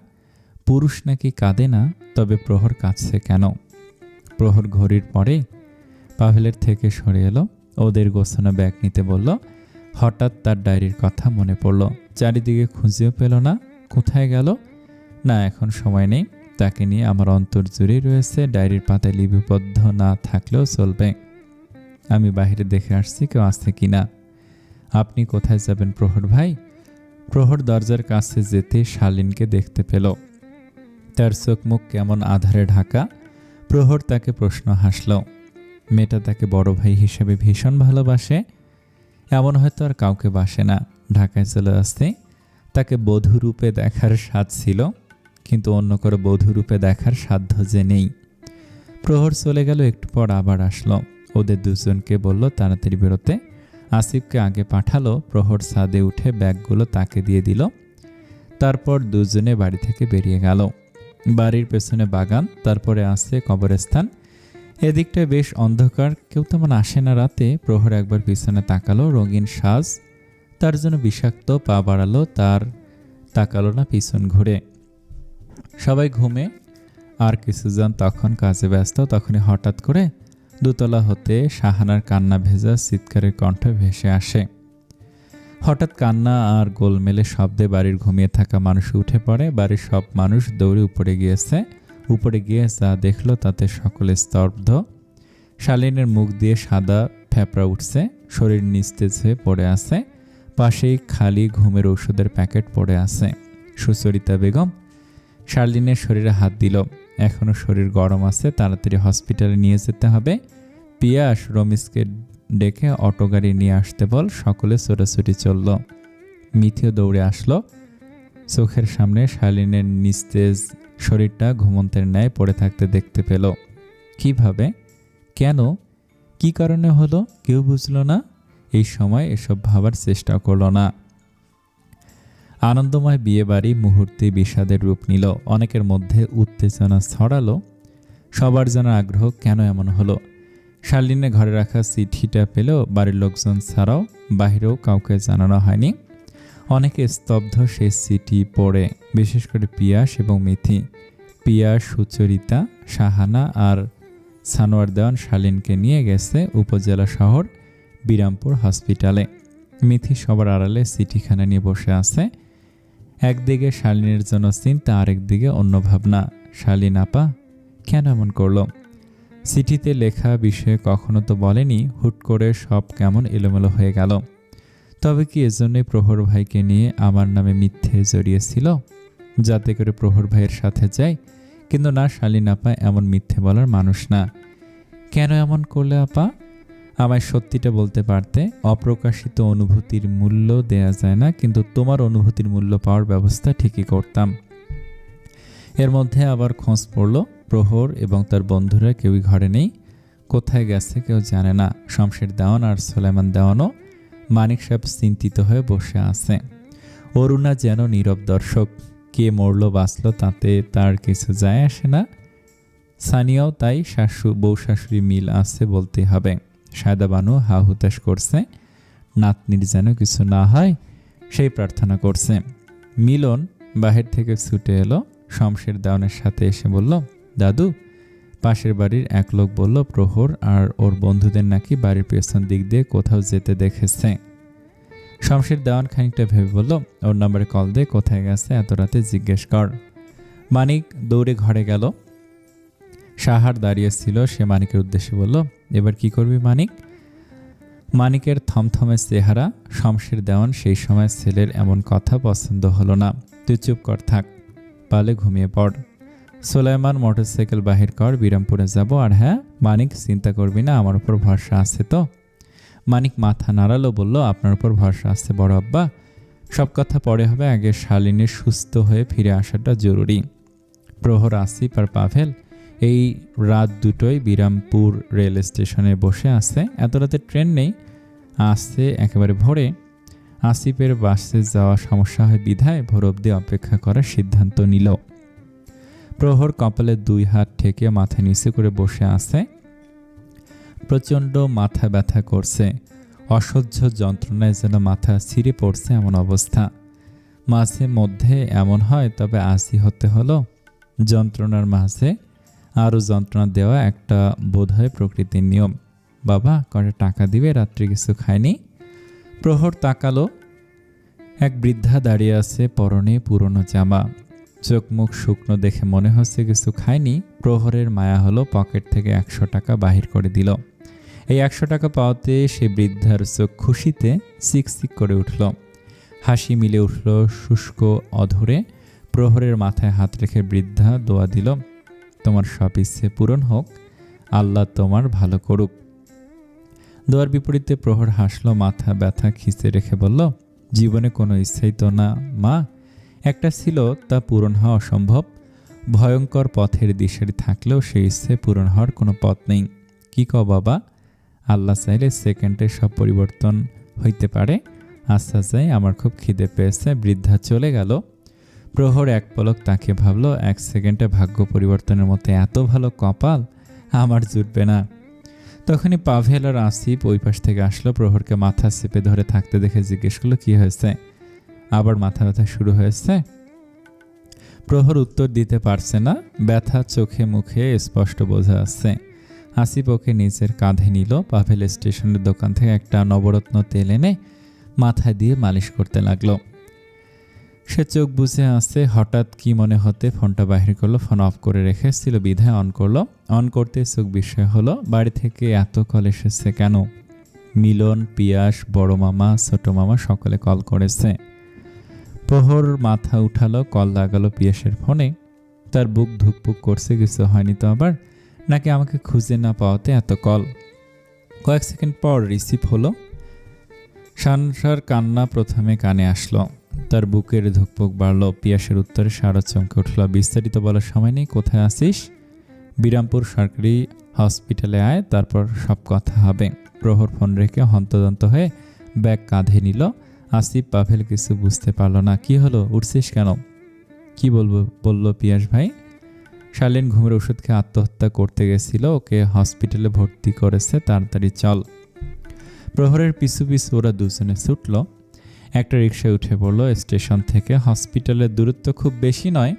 পুরুষ নাকি কাঁদে না, তবে প্রহর কাঁদছে কেন? প্রহর ঘড়ির পরে পাভেলের থেকে সরে এলো, ওদের গোছানো ব্যাগ নিতে বলল। হঠাৎ তার ডায়েরির কথা মনে পড়ল। চারিদিকে খুঁজেও পেল না। কোথায় গেল? না, এখন সময় নেই। তাকে নিয়ে আমার অন্তর জুড়েই রয়েছে। ডায়েরির পাতায় লিপিবদ্ধ না থাকলেও চলবে। আমি বাইরে দেখে আসছি কেউ আছে কিনা। আপনি কোথায় যাবেন প্রহর ভাই? প্রহর দরজার কাছে যেতে শালীনকে দেখতে পেল। তার চোখ মুখ কেমন আধারে ঢাকা। প্রহর তাকে প্রশ্ন হাসল। মেয়েটা তাকে বড় ভাই হিসেবে ভীষণ ভালোবাসে। এমন হয়তো আর কাউকে বাসে না। ঢাকায় চলে আসতে তাকে বধূরূপে দেখার স্বাদ ছিল, কিন্তু অন্য করে বধূরূপে দেখার সাধ্য যে নেই। প্রহর চলে গেল। একটু পর আবার আসলো। ওদের দুজনকে বলল তাড়াতাড়ি বেরোতে। আসিফকে আগে পাঠালো। প্রহর ছাদে উঠে ব্যাগগুলো তাকে দিয়ে দিল। তারপর দুজনে বাড়ি থেকে বেরিয়ে গেল। বাড়ির পেছনে বাগান, তারপরে আছে কবরস্থান। এদিকটায় বেশ অন্ধকার, কেউ তেমন আসে না রাতে। প্রহর একবার পিছনে তাকালো। রঙিন সাজ তার জন্য বিষাক্ত। পা বাড়ালো, তার তাকালো না পিছন ঘুরে। সবাই ঘুমে, আর কিছুজন তখন কাজে ব্যস্ত। তখনই হঠাৎ করে দোতলা হতে শাহানার কান্না ভেজা চিৎকারের কণ্ঠ ভেসে আসে। হঠাৎ কান্না আর গোলমেলে শব্দে বাড়ির ঘুমিয়ে থাকা মানুষ উঠে পড়ে। বাড়ির সব মানুষ দৌড়ে উপরে গিয়েছে। উপরে গিয়ে যা দেখলো তাতে সকলে স্তব্ধ। শালীনের মুখ দিয়ে সাদা ফ্যাপড়া উঠছে, শরীর নিস্তেজ হয়ে পড়ে আছে। পাশেই খালি ঘুমের ওষুধের প্যাকেট পড়ে আছে। সুচরিতা বেগম শালীনের শরীরে হাত দিল। এখনো শরীর গরম আছে, তাড়াতাড়ি হসপিটালে নিয়ে যেতে হবে। পিয়াস, রমিজকে ডেকে অটো গাড়ি নিয়ে আসতে বল। সকলে ছোটাছুটি চলল। মিথিও দৌড়ে আসলো। চোখের সামনে শালীনের নিস্তেজ শরীরটা ঘুমন্তের ন্যায় পড়ে থাকতে দেখতে পেল। কিভাবে, কেন, কি কারণে হলো কেউ বুঝল না। এই সময় এসব ভাবার চেষ্টা করল না। আনন্দময় বিয়ে বাড়ি মুহূর্তে বিষাদের রূপ নিল। অনেকের মধ্যে উত্তেজনা ছড়ালো। সবার জানার আগ্রহ, কেন এমন হলো। শালীনে ঘরে রাখা চিঠিটা পেলেও বাড়ির লোকজন ছাড়াও বাহিরেও কাউকে জানানো হয়নি। অনেকে স্তব্ধ সেই চিঠি পড়ে, বিশেষ করে পিয়াস এবং মিথি। পিয়াস, সুচরিতা, শাহানা আর সানোয়ার দেওয়ান শালীনকে নিয়ে গেছে উপজেলা শহর বিরামপুর হসপিটালে। মিথি সবার আড়ালে চিঠিখানা নিয়ে বসে আছে। একদিকে শালীনের জন্য চিন্তা, আরেকদিকে অন্য ভাবনা। শালীন আপা কেন এমন করলো? চিঠিতে লেখা বিষয়ে কখনো তো বলেনি। হুট করে সব কেমন এলোমেলো হয়ে গেল। তবে কি এজন্যই প্রহর ভাইকে নিয়ে আমার নামে মিথ্যে জড়িয়েছিল, যাতে করে প্রহর ভাইয়ের সাথে যাই? কিন্তু না, শালীন আপা এমন মিথ্যে বলার মানুষ না। কেন এমন করলে আপা? আমায় সত্যিটা বলতে পারতে। অপ্রকাশিত অনুভূতির মূল্য দেয়া যায় না, কিন্তু তোমার অনুভূতির মূল্য পাওয়ার ব্যবস্থা ঠিকই করতাম। এর মধ্যে আবার খোঁজ পড়ল প্রহর এবং তার বন্ধুরা কেউই ঘরে নেই। কোথায় গেছে কেউ জানে না। শমশের দেওয়ান আর সুলাইমান দেওয়ানও। মানিক সাহেব চিন্তিত হয়ে বসে আছে। অরুণা যেন নীরব দর্শক। কে মরল বাঁচল তাতে তার কিছু যায় আসে না। সানিয়াও তাই। বউ শাশুড়ি মিল আছে বলতে হবে। সায়দা বানু হা হুতাশ করছে। নাতনির যেন কিছু না হয় সেই প্রার্থনা করছে। মিলন বাহির থেকে ছুটে এলো। শমশের দেওয়ানের সাথে এসে বলল, দাদু, পাশের বাড়ির এক লোক বলল প্রহর আর ওর বন্ধুদের নাকি বাড়ির পেছন দিক দিয়ে কোথাও যেতে দেখেছে। শমশের দেওয়ান খানিকটা ভেবে বলল, ওর নাম্বারে কল দে, কোথায় গেছে এত রাতে জিজ্ঞেস কর। মানিক দৌড়ে ঘরে গেল। সাহার দাঁড়িয়ে ছিল। সে মানিকের উদ্দেশ্যে বলল, এবার কি করবি মানিক? মানিকের থমথমে চেহারা। শমশের দেওয়ান সেই সময় ছেলের এমন কথা পছন্দ হলো না। তুই চুপ কর, থাক, পালে ঘুমিয়ে পড়। সুলাইমান, মোটরসাইকেল বাহির কর, বিরামপুরে যাব। আর হ্যাঁ মানিক, চিন্তা করবি না, আমার উপর ভরসা আছে তো? মানিক মাথা নাড়ালো, বলল, আপনার উপর ভরসা আছে বড় আব্বা। সব কথা পরে হবে, আগে শালীনের সুস্থ হয়ে ফিরে আসাটা জরুরি। প্রহর, আসিফ আর পাভেল এই রাত দুটোই বিরামপুর রেল স্টেশনে বসে আছে। এত রাতে ট্রেন নেই, আসছে একেবারে ভোরে। আসিফের বাসে যাওয়া সমস্যা হয় বিধায় ভোর অবধি অপেক্ষা করার সিদ্ধান্ত নিল। প্রহর কপালে দুই হাত ঠেকে মাথা নিচু করে বসে আছে। প্রচণ্ড মাথা ব্যথা করছে। অসহ্য যন্ত্রণায় যেন মাথা ছিঁড়ে পড়ছে এমন অবস্থা। মাঝে মধ্যে এমন হয়, তবে আজই হতে হলো। যন্ত্রণার মাঝে আরও যন্ত্রণা দেওয়া একটা বোধহয় প্রকৃতির নিয়ম। বাবা কটা টাকা দিবে, রাত্রি কিছু খায়নি। প্রহর তাকালো, এক বৃদ্ধা দাঁড়িয়ে আছে, পরনে পুরনো জামা, চোখ মুখ শুকনো দেখে মনে হচ্ছে কিছু খায়নি। প্রহরের মায়া হলো, পকেট থেকে 100 টাকা বাহির করে দিল। এই 100 টাকা পাওয়াতে সে বৃদ্ধার চোখ খুশিতে চিকচিক করে উঠল, হাসি মিলে উঠল শুষ্ক অধরে। প্রহরের মাথায় হাত রেখে বৃদ্ধা দোয়া দিল, তোমার সব ইচ্ছে পূরণ হোক, আল্লাহ তোমার ভালো করুক। দোয়ার বিপরীতে প্রহর হাসল, মাথা ব্যথা খিঁচে রেখে বলল, জীবনে কোনো ইচ্ছেই তো না মা, একটা ছিল তা পূরণ হওয়া অসম্ভব। ভয়ঙ্কর পথের দিশারি থাকলেও সেই ইচ্ছে পূরণ হওয়ার কোনো পথ নেই। কি কও বাবা, আল্লাহ চাইলে সেকেন্ডে সব পরিবর্তন হইতে পারে। আচ্ছা যাই, আমার খুব খিদে পেয়েছে। বৃদ্ধা চলে গেল। প্রহর এক পলক তাকে ভাবল, 1 সেকেন্ডে ভাগ্য পরিবর্তনের মতো এত ভালো কপাল আমার জুটবে না। তখনই পাভেল আর আসিফ ওই পাশ থেকে আসলো। প্রহরকে মাথা চেপে ধরে থাকতে দেখে জিজ্ঞেস করলো, কি হয়েছে, আবার মাথা ব্যথা শুরু হয়েছে? প্রহর উত্তর দিতে পারছে না, ব্যথা চোখে মুখে স্পষ্ট বোঝা যাচ্ছে। আসিফ ওকে নিজের কাঁধে নিল। পাভেল স্টেশনের দোকান থেকে একটা নবরত্ন তেল এনে মাথায় দিয়ে মালিশ করতে লাগলো। সে চোখ বুঝে আসছে। হঠাৎ কি মনে হতে ফোনটা বাহির করলো, ফোন অফ করে রেখেছিল বিধায় অন করলো। অন করতে চোখ বিস্ময় হলো, বাড়ি থেকে এত কল এসেছে কেন? মিলন, পিয়াস, বড় মামা, ছোট মামা সকলে কল করেছে। প্রহর মাথা উঠালো, কল লাগালো পিয়াসের ফোনে। তার বুক ধুকপুক করছে, কিছু হয়নি তো আবার, নাকি আমাকে খুঁজে না পাওয়াতে এত কল? কয়েক সেকেন্ড পর রিসিভ হলো। শানসার কান্না প্রথমে কানে আসলো, তার বুকের ধুকপুক বাড়ল। পিয়াসের উত্তরে সারা চমকে উঠল, বিস্তারিত বলার সময় নেই, কোথায় আছিস? বিরামপুর সরকারি হসপিটালে আয়, তারপর সব কথা হবে। প্রহর ফোন রেখে হন্তদন্ত হয়ে ব্যাগ কাঁধে নিল। আসিফ পাভেল কিছু বুঝতে পারল না। কি হলো, উঠছিস কেন? কি বলবো বলল পিয়াস ভাই, শালীন ঘুমের ওষুধ খেয়ে আত্মহত্যা করতে গেছিল, ওকে হসপিটালে ভর্তি করেছে, তাড়াতাড়ি চল। প্রহরের পিছু পিছু ওরা দুজনে ছুটল। একটা রিকশায় উঠে পড়ল। স্টেশন থেকে হসপিটালের দূরত্ব খুব বেশি নয়,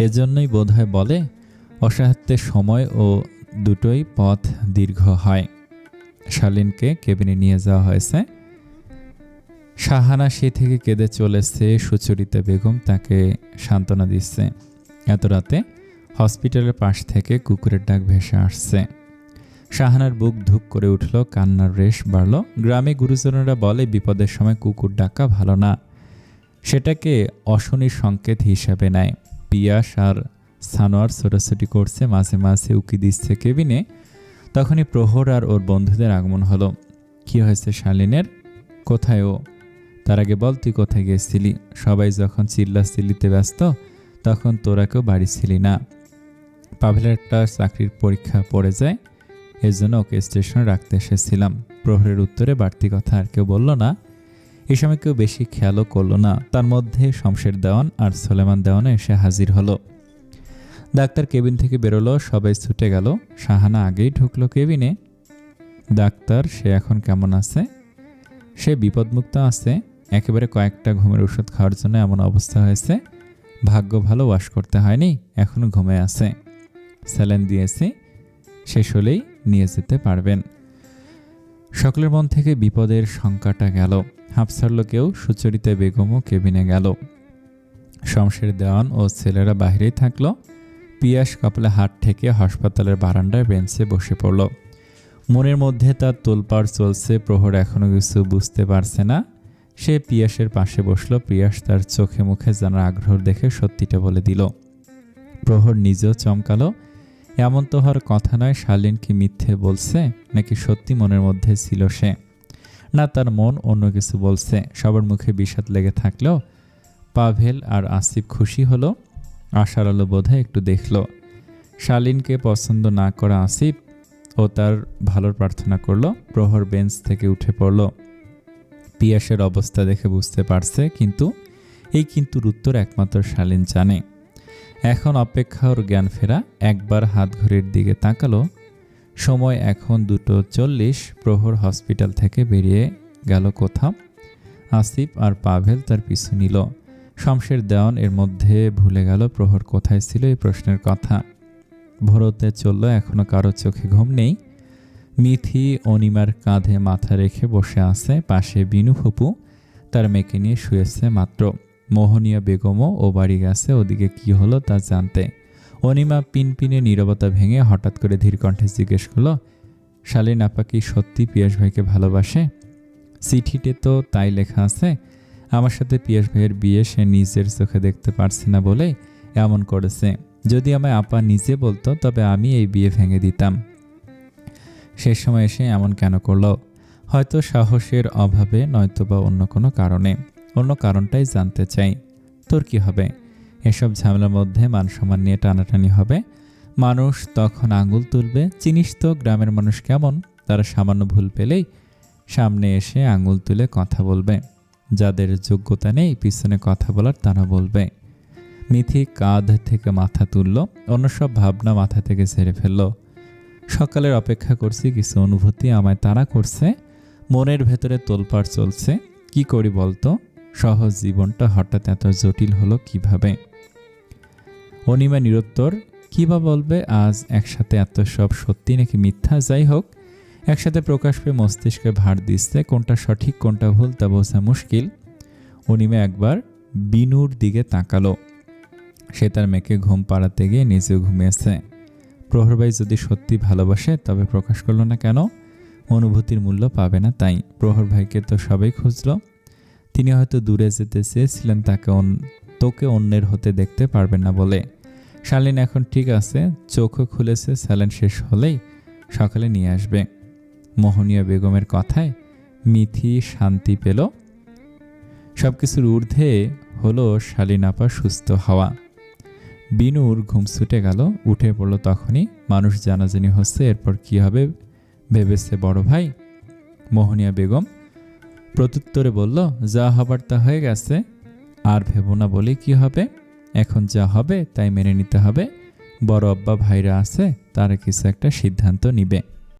এজন্যই বোধহয় বলে অসাহিত্যের সময় ও দুটোই পথ দীর্ঘ হয়। শালীনকে কেবিনে নিয়ে যাওয়া হয়েছে। শাহানা সে থেকে কেঁদে চলেছে। সুচরিতা বেগম তাকে সান্ত্বনা দিচ্ছে। এত রাতে হসপিটালের পাশ থেকে কুকুরের ডাক ভেসে আসছে। শাহানার বুক ধুক করে উঠল, কান্নার রেশ বাড়ল। গ্রামে গুরুজনেরা বলে বিপদের সময় কুকুর ডাকা ভালো না, সেটাকে অশনির সংকেত হিসাবে নেয়। পিয়াস আর সানোয়ার ছোটাছুটি করছে, মাঝে মাঝে উকি দিচ্ছে কেবিনে। তখনই প্রহর আর ওর বন্ধুদের আগমন হলো। কি হয়েছে শালীনের, কোথায় ও? তার আগে বল, তুই কোথায় গিয়েছিলি? সবাই যখন চিল্লাচিল্লিতে ব্যস্ত তখন তোরা কেউ বাড়ি ছিলি না। পাভেলের একটা চাকরির পরীক্ষা পড়ে যায়, এজন্য ওকে স্টেশনে রাখতে এসেছিলাম। প্রহরের উত্তরে বাড়তি কথা আর কেউ বলল না। এই সময় কেউ বেশি খেয়ালও করল না। তার মধ্যে শমশের দেওয়ান আর সোলেমান দেওয়ানও এসে হাজির হলো। ডাক্তার কেবিন থেকে বেরোলো, সবাই ছুটে গেল। শাহানা আগেই ঢুকলো কেবিনে। ডাক্তার, সে এখন কেমন আছে? সে বিপদমুক্ত আছে, একেবারে কয়েকটা ঘুমের ওষুধ খাওয়ার জন্য এমন অবস্থা হয়েছে। ভাগ্য ভালো, ওয়াশ করতে হয়নি, এখনো ঘুমে আছে। স্যালাইন দিয়েছি, শেষ হলেই নিয়ে যেতে পারবেন। সকলের মন থেকে বিপদের শঙ্কাটা গেল। হাঁপ ছাড়ল কেউ। সুচরিতা বেগমও কেবিনে গেল। শমশের দেওয়ান ও ছেলেরা বাহিরেই থাকলো। পিয়াস কপালে হাত ঠেকে হাসপাতালের বারান্দায় বেঞ্চে বসে পড়ল। মনের মধ্যে তার তোলপাড় চলছে। প্রহর এখনো কিছু বুঝতে পারছে না। সে পিয়াসের পাশে বসল। পিয়াস তার চোখে মুখে জানার আগ্রহ দেখে সত্যিটা বলে দিল। প্রহর নিজেও চমকালো। এমন তো হওয়ার কথা নয়। শালীন কি মিথ্যে বলছে, নাকি সত্যি মনের মধ্যে ছিল সে? না, তার মন অন্য কিছু বলছে। সবার মুখে বিষাদ লেগে থাকলেও পাভেল আর আসিফ খুশি হলো। আশার আলো বোধহয় একটু দেখল। শালীনকে পছন্দ না করা আসিফ ও তার ভালোর প্রার্থনা করলো। প্রহর বেঞ্চ থেকে উঠে পড়ল। পিয়াসের অবস্থা দেখে বুঝতে পারছে, কিন্তু এই কিন্তুর উত্তর একমাত্র শালীন জানে। এখন অপেক্ষা ওর জ্ঞান ফেরা। একবার হাত ঘড়ির দিকে তাকালো। সময় এখন 2:40। প্রহর হসপিটাল থেকে বেরিয়ে গেল কোথাও। আসিফ আর পাভেল তার পিছু নিল। শমশের দেওয়ান এর মধ্যে ভুলে গেল প্রহর কোথায় ছিল এই প্রশ্নের কথা। ভোর হতে চলল, এখনো কারো চোখে ঘুম নেই। মিথি অনিমার কাঁধে মাথা রেখে বসে আছে। পাশে বিনু ফুপু তার মেয়েকে নিয়ে শুয়েছে মাত্র। মোহনীয়া বেগমও ও বাড়ি গেছে ওদিকে কি হলো তা জানতে। অনিমা পিনপিনে নীরবতা ভেঙে হঠাৎ করে ধীর কণ্ঠে জিজ্ঞেস করল, শালীন আপা কি সত্যি পিয়াস ভাইকে ভালোবাসে? চিঠিতে তো তাই লেখা আছে। আমার সাথে পিয়াস ভাইয়ের বিয়ে সে নিজের চোখে দেখতে পারছে না বলেই এমন করেছে। যদি আমায় আপা নিজে বলতো তবে আমি এই বিয়ে ভেঙে দিতাম। শেষ সময় এসে এমন কেন করলো? হয়তো সাহসের অভাবে, নয়তোবা অন্য কোনো কারণে। অন্য কারণটাই জানতে চাই। তোর কি হবে? এসব ঝামেলার মধ্যে মান সম্মান নিয়ে টানাটানি হবে। মানুষ তখন আঙুল তুলবে। চিনিস তো গ্রামের মানুষ কেমন, তারা সামান্য ভুল পেলেই সামনে এসে আঙুল তুলে কথা বলবে। যাদের যোগ্যতা নেই পিছনে কথা বলার তারা বলবে। মিথি কাঁধ থেকে মাথা তুলল, অন্য সব ভাবনা মাথা থেকে ঝেড়ে ফেলল। সকালের অপেক্ষা করছি, কিছু অনুভূতি আমায় তাড়া করছে। মনের ভেতরে তোলপাড় চলছে। কি করি বলতো? সহজ জীবনটা হঠাৎ এত জটিল হলো কিভাবে? অনিমা নিরুত্তর। কি বা বলবে? আজ একসাথে এত সব সত্যি নাকি মিথ্যা, যাই হোক একসাথে প্রকাশ পেয়ে মস্তিষ্কে ভার দিচ্ছে। কোনটা সঠিক কোনটা ভুল তা বোঝা মুশকিল। অনিমা একবার বিনুর দিকে তাকালো। সে তার মেয়েকে ঘুম পাড়াতে গিয়ে নিজেও ঘুমিয়েছে। প্রহর ভাই যদি সত্যি ভালোবাসে তবে প্রকাশ করলো না কেন? অনুভূতির মূল্য পাবে না তাই। প্রহর ভাইকে তো সবাই খুঁজল। তিনি হয়তো দূরে যেতে চেয়েছিলেন, তোকে অন্যের হতে দেখতে পারবেন না বলে। শালীন এখন ঠিক আছে, চোখও খুলেছে। স্যালাইন শেষ হলেই সকালে নিয়ে আসবে। মোহনীয়া বেগমের কথায় মিথি শান্তি পেল। সবকিছুর ঊর্ধ্বে হলো শালীন আপা সুস্থ হওয়া। বিনুর ঘুম ছুটে গেল, উঠে পড়ল তখনই। মানুষ জানাজানি হচ্ছে, এরপর কি হবে ভেবেছে বড় ভাই। মোহনীয়া বেগম প্রত্যুত্তরে বলল, যা হবার তা হয়ে গেছে, আর ভেবো না বলে কি হবে। এখন যা হবে তাই মেনে নিতে হবে। বড় আব্বা ভাইরা আছে, তারা কিছু একটা সিদ্ধান্ত নিবে।